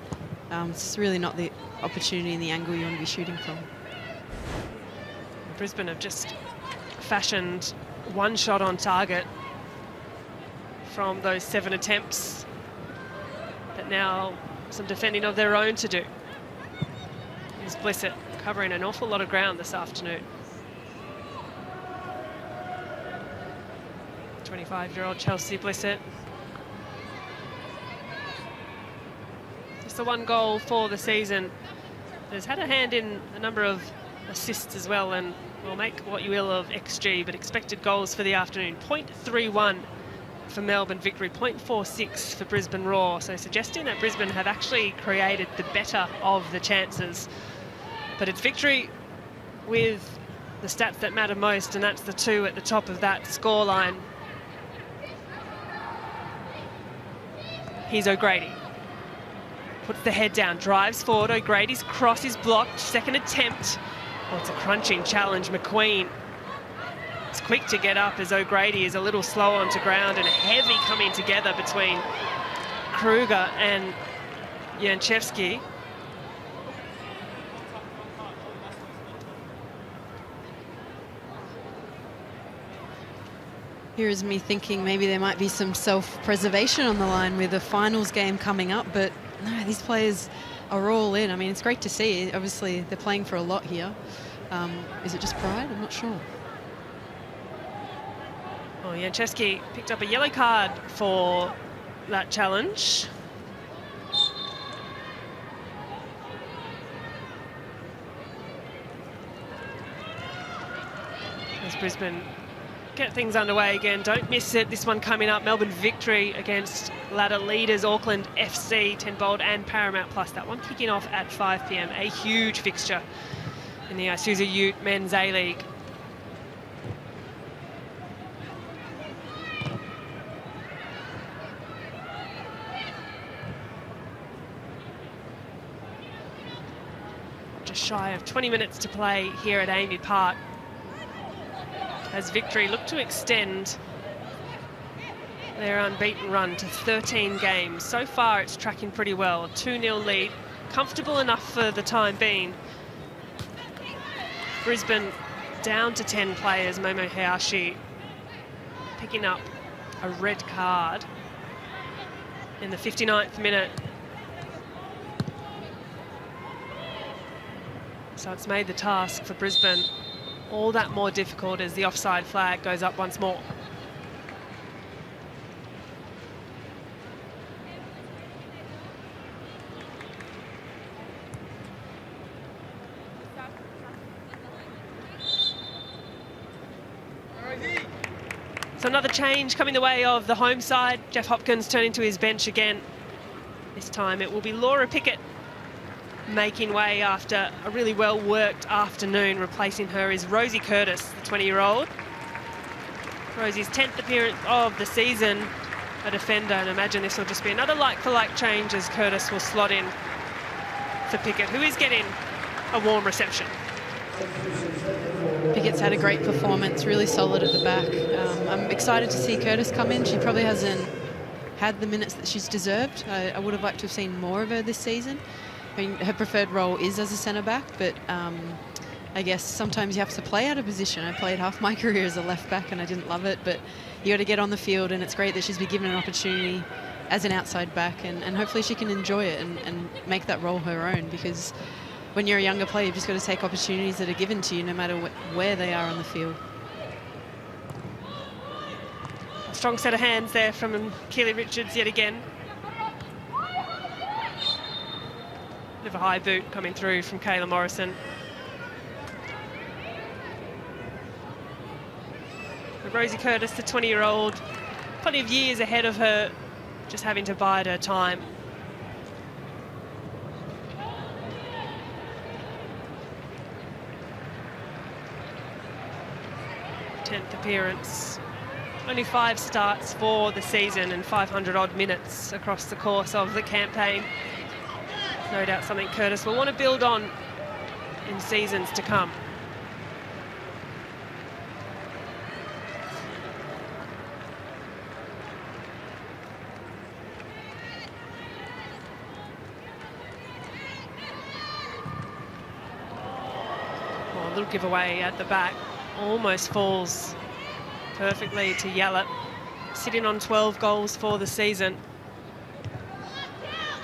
it's really not the opportunity and the angle you want to be shooting from. Brisbane have just fashioned one shot on target from those 7 attempts, but now some defending of their own to do. Here's Blissett covering an awful lot of ground this afternoon. 25-year-old Chelsea Blissett. Just the 1 goal for the season. Has had a hand in a number of assists as well, and will make what you will of XG, but expected goals for the afternoon. 0.31 for Melbourne Victory, 0.46 for Brisbane Roar, so suggesting that Brisbane have actually created the better of the chances. But it's Victory with the stats that matter most, and that's the 2 at the top of that scoreline. Here's O'Grady. Puts the head down, drives forward. O'Grady's cross is blocked. Second attempt. Oh, it's a crunching challenge. McQueen is quick to get up as O'Grady is a little slow onto ground, and a heavy coming together between Kruger and Janchevsky. Here's me thinking maybe there might be some self-preservation on the line with a finals game coming up, but no, these players are all in. I mean, it's great to see. Obviously, they're playing for a lot here. Is it just pride? I'm not sure. Well, Janchevsky picked up a yellow card for that challenge. As Brisbane get things underway again, don't miss it. This one coming up, Melbourne Victory against ladder leaders Auckland FC, 10 Bold and Paramount Plus. That one kicking off at 5 p.m. A huge fixture in the Isuzu Ute Men's A-League. Just shy of 20 minutes to play here at Amy Park, as Victory look to extend their unbeaten run to 13 games. So far, it's tracking pretty well. 2-0 lead, comfortable enough for the time being. Brisbane down to 10 players. Momo Hayashi picking up a red card in the 59th minute. So it's made the task for Brisbane all that more difficult as the offside flag goes up once more. So another change coming the way of the home side. Jeff Hopkins turning to his bench again. This time it will be Laura Pickett making way after a really well-worked afternoon. Replacing her is Rosie Curtis, the 20-year-old. Rosie's 10th appearance of the season, a defender, and imagine this will just be another like-for-like change as Curtis will slot in for Pickett, who is getting a warm reception. Pickett's had a great performance, really solid at the back. I'm excited to see Curtis come in. She probably hasn't had the minutes that she's deserved. I would have liked to have seen more of her this season. I mean, her preferred role is as a centre-back, but I guess sometimes you have to play out of position. I played half my career as a left-back and I didn't love it, but you got to get on the field, and it's great that she's been given an opportunity as an outside back, and hopefully she can enjoy it and make that role her own, because when you're a younger player, you've just got to take opportunities that are given to you no matter where they are on the field. A strong set of hands there from Keely Richards yet again. Bit of a high boot coming through from Kayla Morrison. But Rosie Curtis, the 20-year-old, plenty of years ahead of her, just having to bide her time. Tenth appearance. Only 5 starts for the season and 500-odd minutes across the course of the campaign. No doubt something Curtis will want to build on in seasons to come. Oh, a little giveaway at the back. Almost falls perfectly to Yallop, sitting on 12 goals for the season.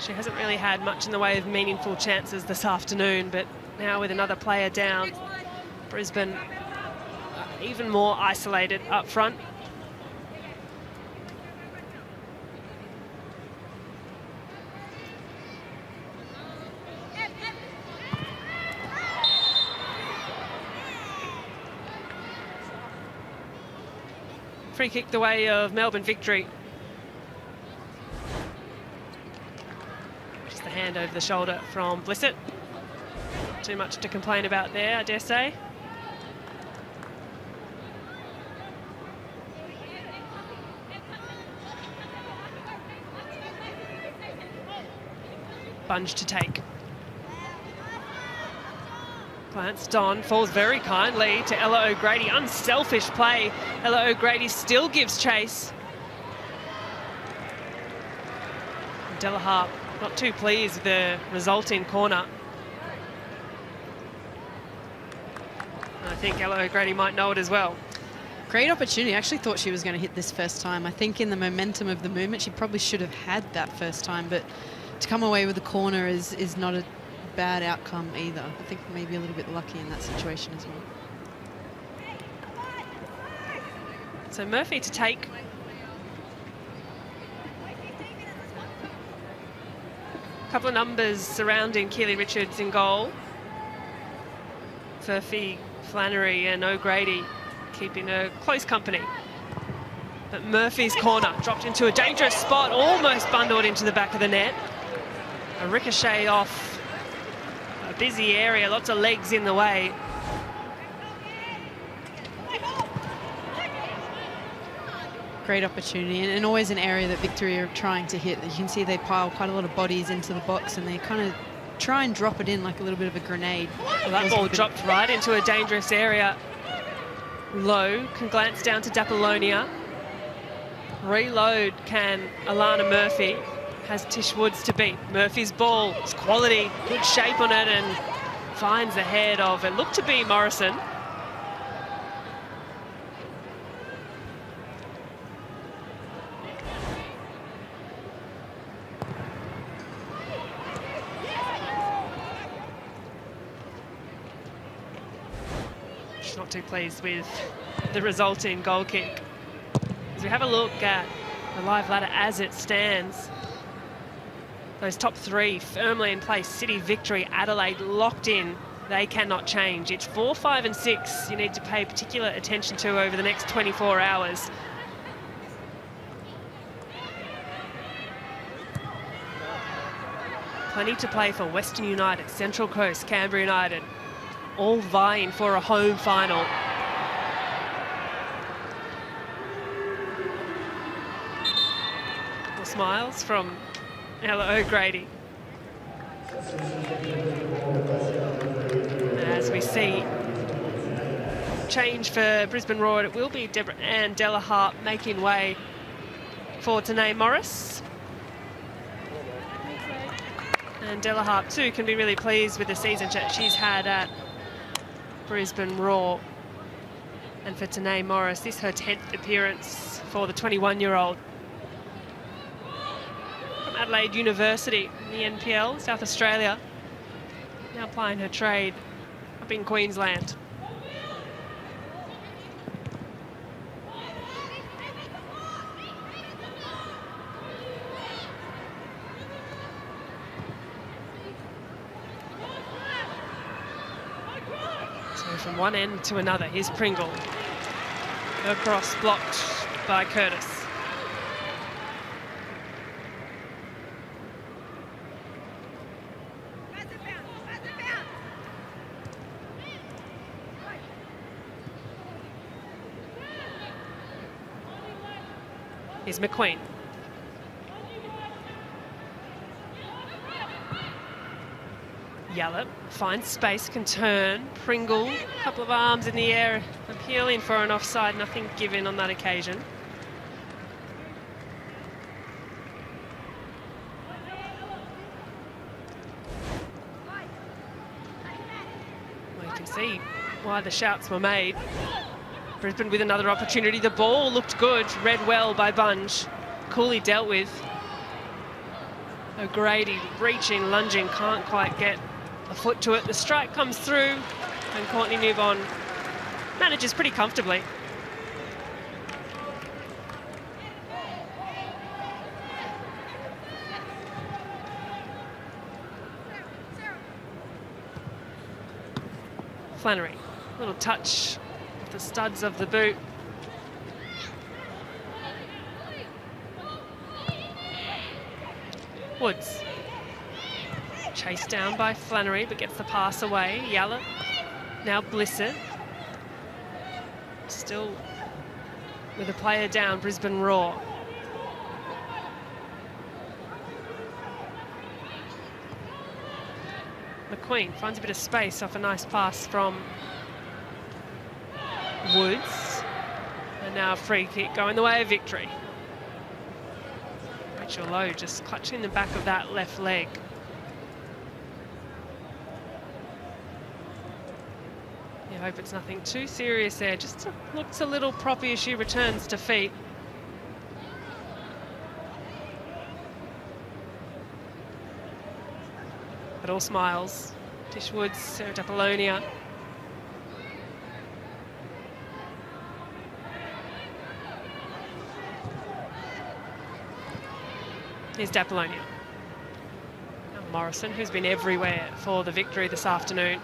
She hasn't really had much in the way of meaningful chances this afternoon, but now with another player down, Brisbane even more isolated up front. Free kick the way of Melbourne Victory. Just the hand over the shoulder from Blissett. Too much to complain about there, I dare say. Bunge to take. Glanced on, falls very kindly to Ella O'Grady. Unselfish play. Ella O'Grady still gives chase. Della Harp not too pleased with the resulting corner. I think Ella O'Grady might know it as well. Great opportunity. I actually thought she was going to hit this first time. I think in the momentum of the movement, she probably should have had that first time, but to come away with the corner is not a bad outcome either. I think maybe a little bit lucky in that situation as well. So Murphy to take. A couple of numbers surrounding Keely Richards in goal. Furphy, Flannery and O'Grady keeping her close company. But Murphy's corner dropped into a dangerous spot, almost bundled into the back of the net. A ricochet off a busy area, lots of legs in the way. Great opportunity, and always an area that Victory are trying to hit. You can see they pile quite a lot of bodies into the box, and they kind of try and drop it in like a little bit of a grenade. Well, that ball dropped right into a dangerous area. Low can glance down to Dapolonia. Reload can Alana Murphy. Has Tish Woods to beat. Murphy's ball is quality, good shape on it, and finds the head of, it looked to be Morrison. She's not too pleased with the resulting goal kick. As we have a look at the live ladder as it stands, those top 3 firmly in place. City, Victory, Adelaide locked in. They cannot change. It's 4, 5 and 6 you need to pay particular attention to over the next 24 hours. Plenty to play for Western United, Central Coast, Canberra United, all vying for a home final. More smiles from Ella O'Grady. As we see change for Brisbane Roar, it will be Deborah Ann Della Harp making way for Tanae Morris. And Della Harp too can be really pleased with the season she's had at Brisbane Roar. And for Tanae Morris, this is her 10th appearance for the 21-year-old. From Adelaide University in the NPL, South Australia. Now plying her trade up in Queensland. From one end to another, here's Pringle. Her cross blocked by Curtis. Here's McQueen. Yallop finds space, can turn. Pringle, a couple of arms in the air, appealing for an offside, nothing given on that occasion. Well, you can see why the shouts were made. Brisbane with another opportunity. The ball looked good, read well by Bunge. Cooley dealt with. O'Grady reaching, lunging, can't quite get a foot to it. The strike comes through and Courtney Newbon manages pretty comfortably. Flannery, little touch with the studs of the boot. Woods. Chased down by Flannery, but gets the pass away. Yallop, now Blissett. Still with a player down, Brisbane Roar. McQueen finds a bit of space off a nice pass from Woods. And now a free kick going the way of Victory. Rachel Lowe just clutching the back of that left leg. I hope it's nothing too serious there. Just looks a little proppy as she returns to feet. But all smiles. Tish Woods, Sarah Apollonia. Here's Apollonia. And Morrison, who's been everywhere for the Victory this afternoon.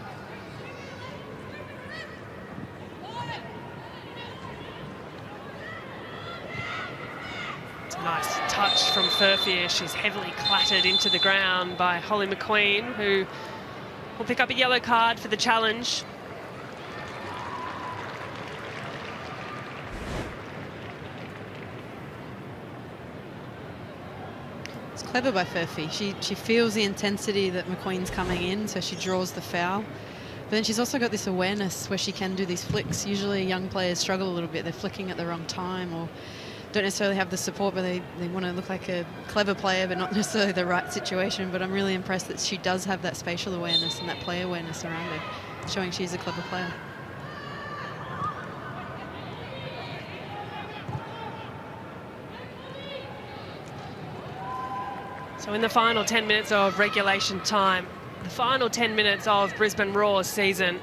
Nice touch from Furfier. She's heavily clattered into the ground by Holly McQueen, who will pick up a yellow card for the challenge. It's clever by Furphy. She feels the intensity that McQueen's coming in, so she draws the foul. But then she's also got this awareness where she can do these flicks. Usually young players struggle a little bit. They're flicking at the wrong time or don't necessarily have the support, but they want to look like a clever player, but not necessarily the right situation. But I'm really impressed that she does have that spatial awareness and that play awareness around her, showing she's a clever player. So in the final 10 minutes of regulation time, the final 10 minutes of Brisbane Roar's season,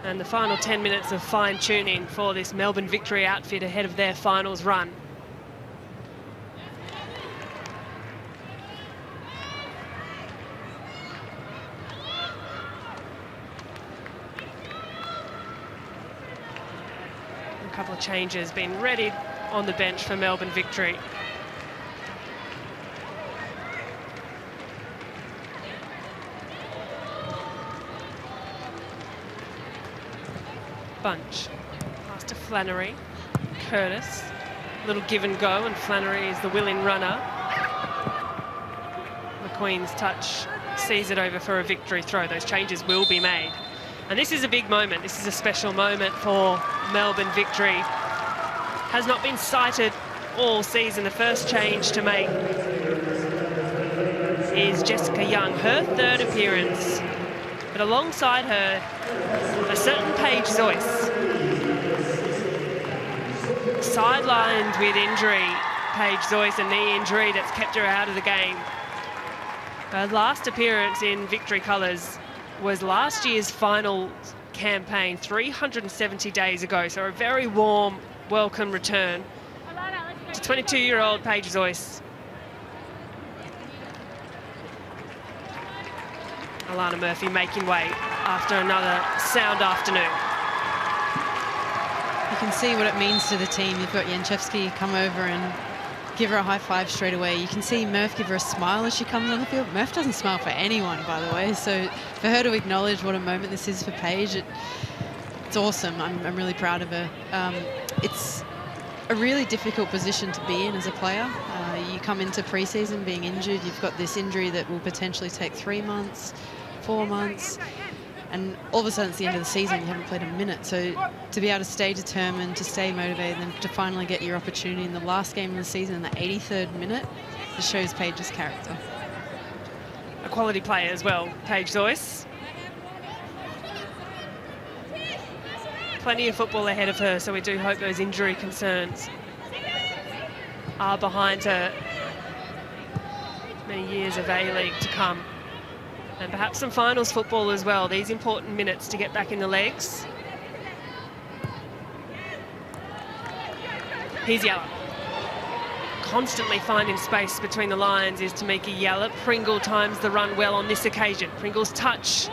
and the final 10 minutes of fine-tuning for this Melbourne Victory outfit ahead of their finals run. A couple of changes being readied on the bench for Melbourne Victory. Bunch. Pass to Flannery. Curtis. Little give and go, and Flannery is the willing runner. McQueen's touch sees it over for a Victory throw. Those changes will be made. And this is a big moment. This is a special moment for Melbourne Victory. has not been sighted all season. The first change to make is Jessica Young, her third appearance. But alongside her, a certain Paige Zoyce. Sidelined with injury, Paige Zoyce, a knee injury that's kept her out of the game. Her last appearance in Victory colours was last year's final campaign 370 days ago, so a very warm welcome return to 22-year-old Paige Zoyce. Alana Murphy making way after another sound afternoon. You can see what it means to the team. You've got Janchevsky come over and give her a high five straight away. You can see Murph give her a smile as she comes on the field. Murph doesn't smile for anyone, by the way. So for her to acknowledge what a moment this is for Paige, it's awesome. I'm really proud of her. It's a really difficult position to be in as a player. You come into pre-season being injured. You've got this injury that will potentially take 3 months, 4 months. And all of a sudden, it's the end of the season, you haven't played a minute. So to be able to stay determined, to stay motivated, and to finally get your opportunity in the last game of the season in the 83rd minute, it shows Paige's character. A quality player as well, Paige Zoyce. Plenty of football ahead of her, so we do hope those injury concerns are behind her. Many years of A-League to come. And perhaps some finals football as well. These important minutes to get back in the legs. Here's Yalla. Constantly finding space between the lines is Tamika Yalla. Pringle times the run well on this occasion. Pringle's touch,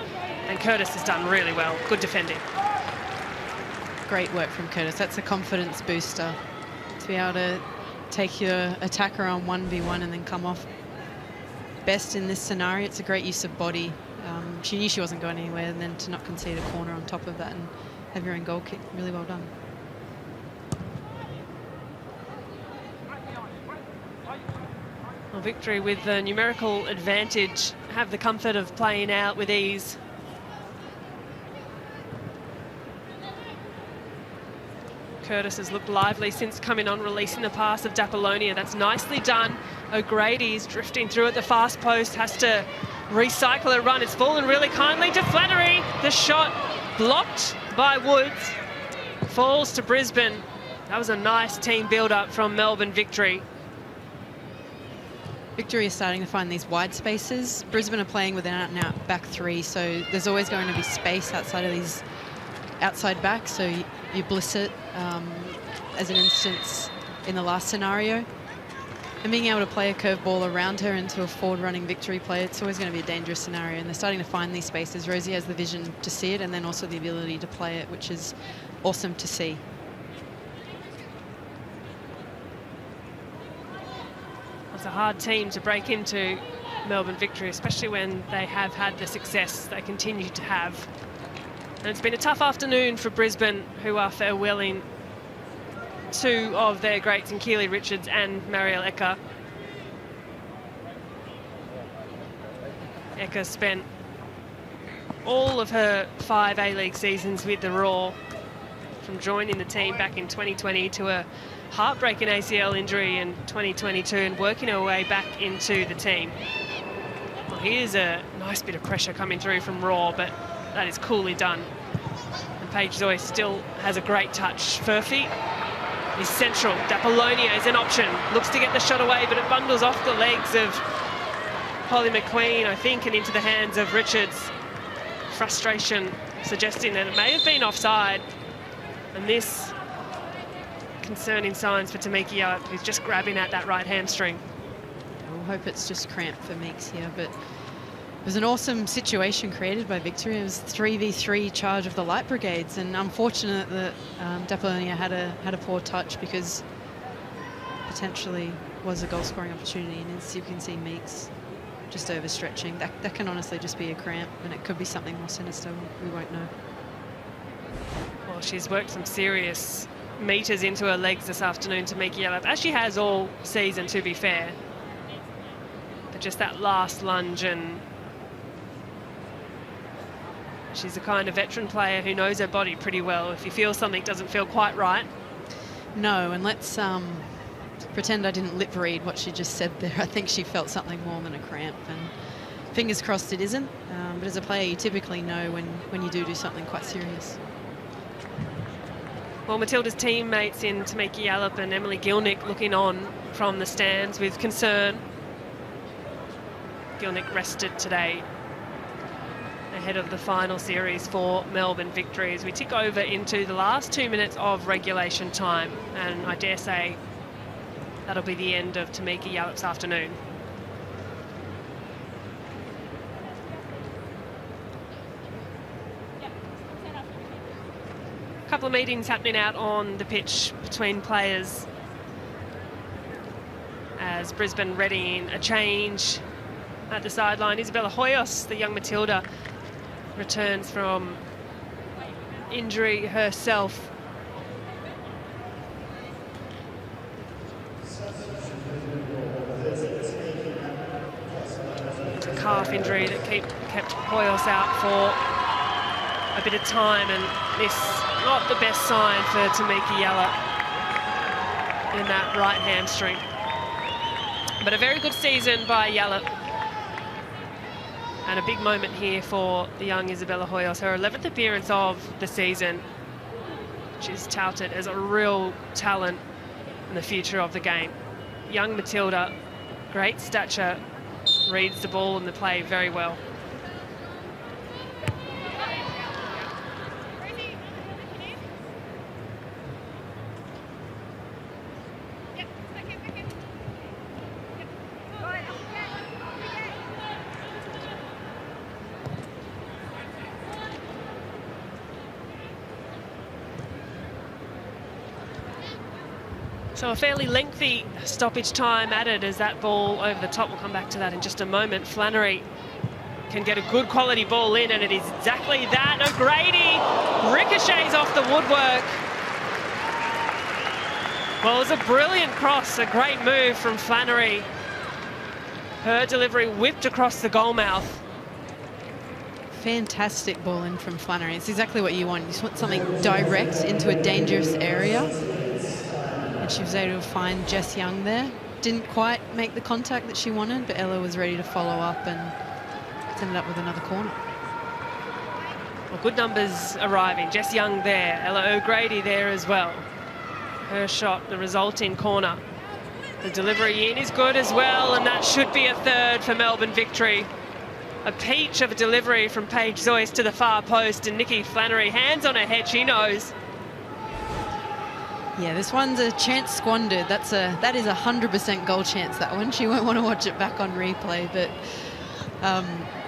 and Curtis has done really well. Good defending. Great work from Curtis. That's a confidence booster. To be able to take your attacker on 1v1 and then come off best in this scenario. It's a great use of body. She knew she wasn't going anywhere, and then to not concede a corner on top of that and have your own goal kick, really well done. Well, Victory with the numerical advantage have the comfort of playing out with ease. Curtis has looked lively since coming on, releasing the pass of D'Apollonia. That's nicely done. O'Grady's drifting through at the fast post, has to recycle a run. It's fallen really kindly to Flannery. The shot blocked by Woods. Falls to Brisbane. That was a nice team build-up from Melbourne Victory. Victory is starting to find these wide spaces. Brisbane are playing with an out-and-out back three, so there's always going to be space outside of these outside backs, so you bliss it, as an instance in the last scenario. And being able to play a curve ball around her into a forward-running Victory player, it's always going to be a dangerous scenario, and they're starting to find these spaces. Rosie has the vision to see it, and then also the ability to play it, which is awesome to see. It's a hard team to break into, Melbourne Victory, especially when they have had the success they continue to have. And it's been a tough afternoon for Brisbane, who are farewelling two of their greats in Keely Richards and Marielle Ecker. Ecker spent all of her 5 A-League seasons with the Raw, from joining the team back in 2020 to a heartbreaking ACL injury in 2022 and working her way back into the team. Well, here's a nice bit of pressure coming through from Raw, but that is coolly done. And Paige Zoyce still has a great touch. Furphy is central. D'Apollonia is an option. Looks to get the shot away, but it bundles off the legs of Holly McQueen, I think, and into the hands of Richards. Frustration suggesting that it may have been offside. And this, concerning signs for Tamika Yalla, who's just grabbing at that right hamstring. We'll hope it's just cramp for Meeks here, but it was an awesome situation created by Victory. It was 3v3 charge of the Light Brigades, and unfortunate that D'Apollonia had a poor touch, because potentially was a goal-scoring opportunity. And as you can see, Meeks just overstretching. That can honestly just be a cramp, and it could be something more sinister. We won't know. Well, she's worked some serious meters into her legs this afternoon to make Yalla, as she has all season, to be fair. But just that last lunge, and she's the kind of veteran player who knows her body pretty well. If you feel something doesn't feel quite right. No, and let's pretend I didn't lip read what she just said there. I think she felt something more than a cramp, and fingers crossed it isn't. But as a player, you typically know when you do something quite serious. Well, Matilda's teammates in Tamika Yallop and Emily Gilnick looking on from the stands with concern. Gilnick rested today ahead of the final series for Melbourne Victory as we tick over into the last 2 minutes of regulation time, and I dare say that'll be the end of Tamika Yallop's afternoon. A couple of meetings happening out on the pitch between players as Brisbane readying a change at the sideline. Isabella Hoyos, the young Matilda, returns from injury herself. It's a calf injury that kept Hoyos out for a bit of time, and this not the best sign for Tamika Yallop in that right hamstring. But a very good season by Yallop. And a big moment here for the young Isabella Hoyos, her 11th appearance of the season. She's touted as a real talent in the future of the game. Young Matilda, great stature, reads the ball and the play very well. So a fairly lengthy stoppage time added as that ball over the top. We'll come back to that in just a moment. Flannery can get a good quality ball in, and it is exactly that. O'Grady ricochets off the woodwork. Well, it was a brilliant cross, a great move from Flannery. Her delivery whipped across the goal mouth. Fantastic ball in from Flannery. It's exactly what you want. You just want something direct into a dangerous area. And she was able to find Jess Young there. Didn't quite make the contact that she wanted, but Ella was ready to follow up and ended up with another corner. Well, good numbers arriving. Jess Young there, Ella O'Grady there as well. Her shot, the resulting corner. The delivery in is good as well, and that should be a third for Melbourne Victory. A peach of a delivery from Paige Zoyce to the far post, and Nikki Flannery, hands on her head, she knows. Yeah, this one's a chance squandered. That is 100% goal chance, that one. She won't want to watch it back on replay, but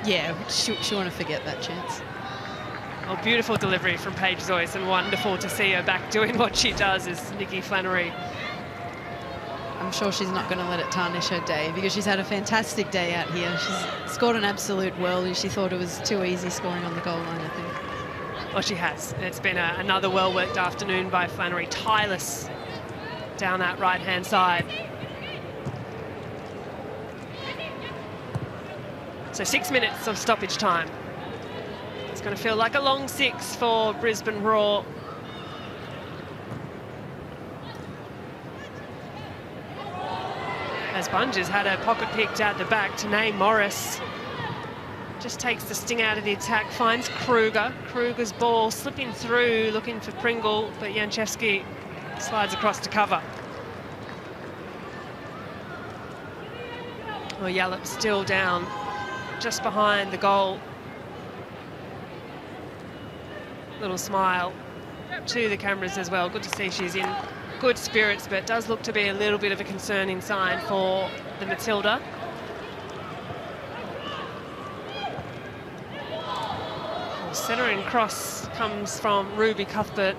yeah, she'll want to forget that chance. Oh, beautiful delivery from Paige Zoyce, and wonderful to see her back doing what she does as Nikki Flannery. I'm sure she's not going to let it tarnish her day, because she's had a fantastic day out here. She's scored an absolute worldie. She thought it was too easy scoring on the goal line, I think. Well, she has. It's been another well-worked afternoon by Flannery. Tireless down that right-hand side. So 6 minutes of stoppage time. It's going to feel like a long 6 for Brisbane Roar. As Bunges had a pocket picked out the back to name Morris. Just takes the sting out of the attack, finds Kruger. Kruger's ball slipping through, looking for Pringle, but Janchevsky slides across to cover. Well, Yallop still down, just behind the goal. Little smile to the cameras as well. Good to see she's in good spirits, but it does look to be a little bit of a concerning sign for the Matilda. Centering cross comes from Ruby Cuthbert,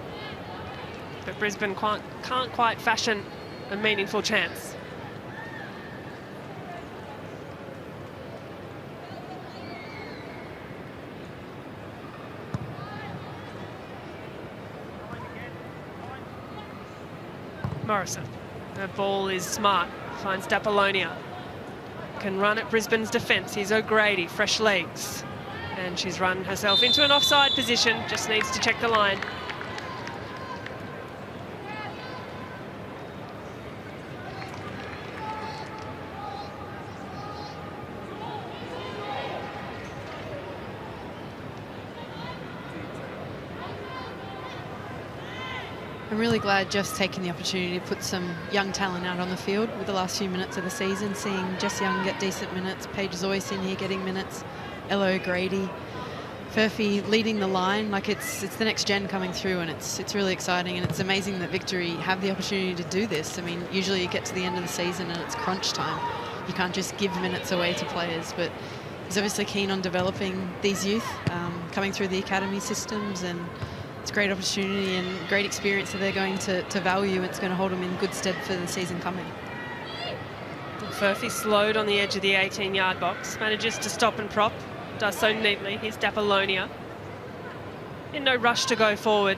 but Brisbane can't quite fashion a meaningful chance. Morrison, her ball is smart, finds Dapolonia. Can run at Brisbane's defence. Here's O'Grady, fresh legs. And she's run herself into an offside position, just needs to check the line. I'm really glad Jeff's taken the opportunity to put some young talent out on the field with the last few minutes of the season, seeing Jess Young get decent minutes, Paige Zoyce in here getting minutes, Ella O'Grady, Furphy leading the line. Like it's the next gen coming through, and it's really exciting, and it's amazing that Victory have the opportunity to do this. I mean, usually you get to the end of the season and it's crunch time. You can't just give minutes away to players, but he's obviously keen on developing these youth coming through the academy systems, and it's a great opportunity and great experience that they're going to value. It's going to hold them in good stead for the season coming. Furphy slowed on the edge of the 18-yard box, manages to stop and prop, does so neatly. Here's Dapolonia. In no rush to go forward.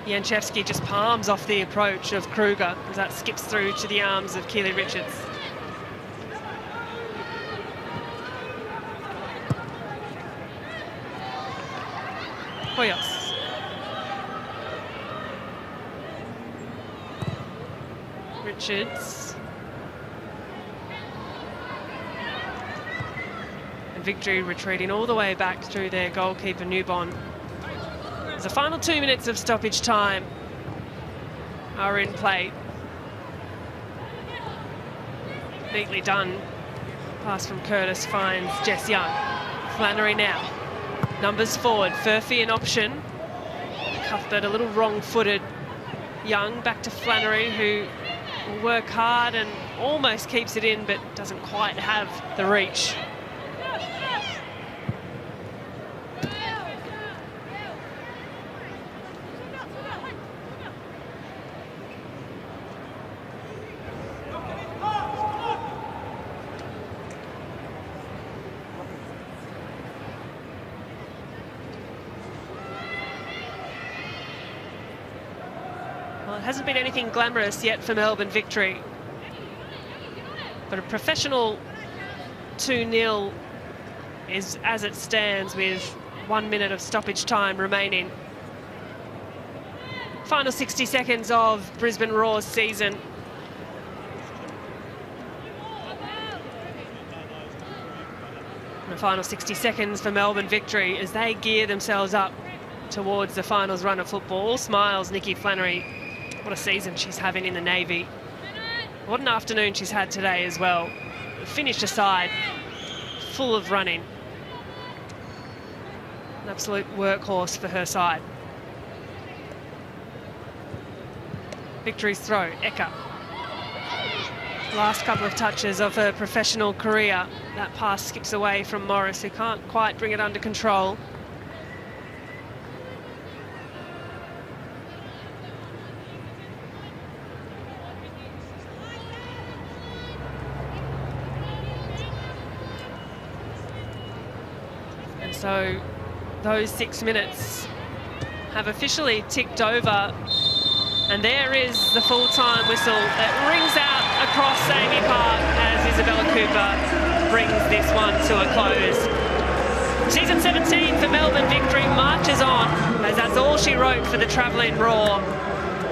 Janchevski just palms off the approach of Kruger as that skips through to the arms of Keely Richards. Hoyos. Richards. And Victory retreating all the way back through their goalkeeper Newbon. The final 2 minutes of stoppage time are in play. Neatly done. Pass from Curtis finds Jess Young. Flannery now. Numbers forward, Furphy in option. Cuthbert a little wrong-footed. Young back to Flannery, who will work hard and almost keeps it in, but doesn't quite have the reach. Well, it hasn't been anything glamorous yet for Melbourne Victory, but a professional 2-0 is as it stands with 1 minute of stoppage time remaining. Final 60 seconds of Brisbane Roar's season. And the final 60 seconds for Melbourne Victory as they gear themselves up towards the finals run of football. All smiles, Nikki Flannery. What a season she's having in the Navy. What an afternoon she's had today as well. The finish aside, full of running. An absolute workhorse for her side. Victory's throw, Eka. Last couple of touches of her professional career. That pass skips away from Morris, who can't quite bring it under control. So those 6 minutes have officially ticked over, and there is the full-time whistle that rings out across Amy Park as Isabella Cooper brings this one to a close. Season 17 for Melbourne Victory marches on, as that's all she wrote for the travelling Roar.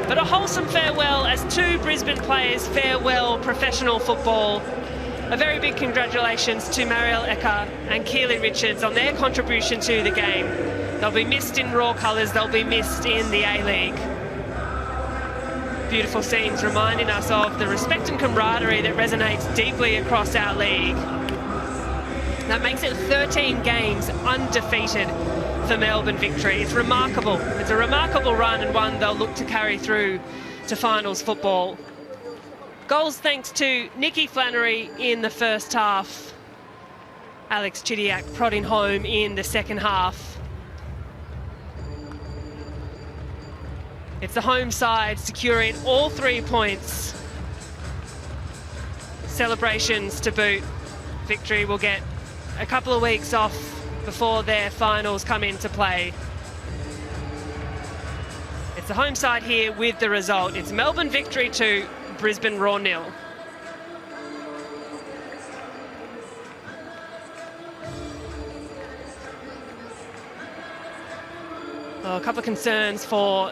But a wholesome farewell as 2 Brisbane players farewell professional football. A very big congratulations to Marielle Eka and Keely Richards on their contribution to the game. They'll be missed in Roar colours, they'll be missed in the A-League. Beautiful scenes reminding us of the respect and camaraderie that resonates deeply across our league. That makes it 13 games undefeated for Melbourne Victory. It's remarkable. It's a remarkable run, and one they'll look to carry through to finals football. Goals thanks to Nikki Flannery in the first half. Alex Chidiac prodding home in the second half. It's the home side securing all 3 points. Celebrations to boot. Victory will get a couple of weeks off before their finals come into play. It's the home side here with the result. It's Melbourne Victory 2, Brisbane Roar 0. Well, a couple of concerns for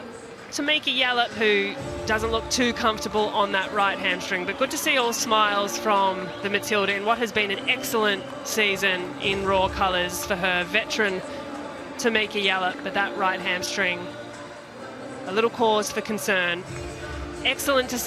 Tamika Yallop, who doesn't look too comfortable on that right hamstring, but good to see all smiles from the Matilda in what has been an excellent season in Roar colours for her veteran Tamika Yallop, but that right hamstring a little cause for concern. Excellent to see.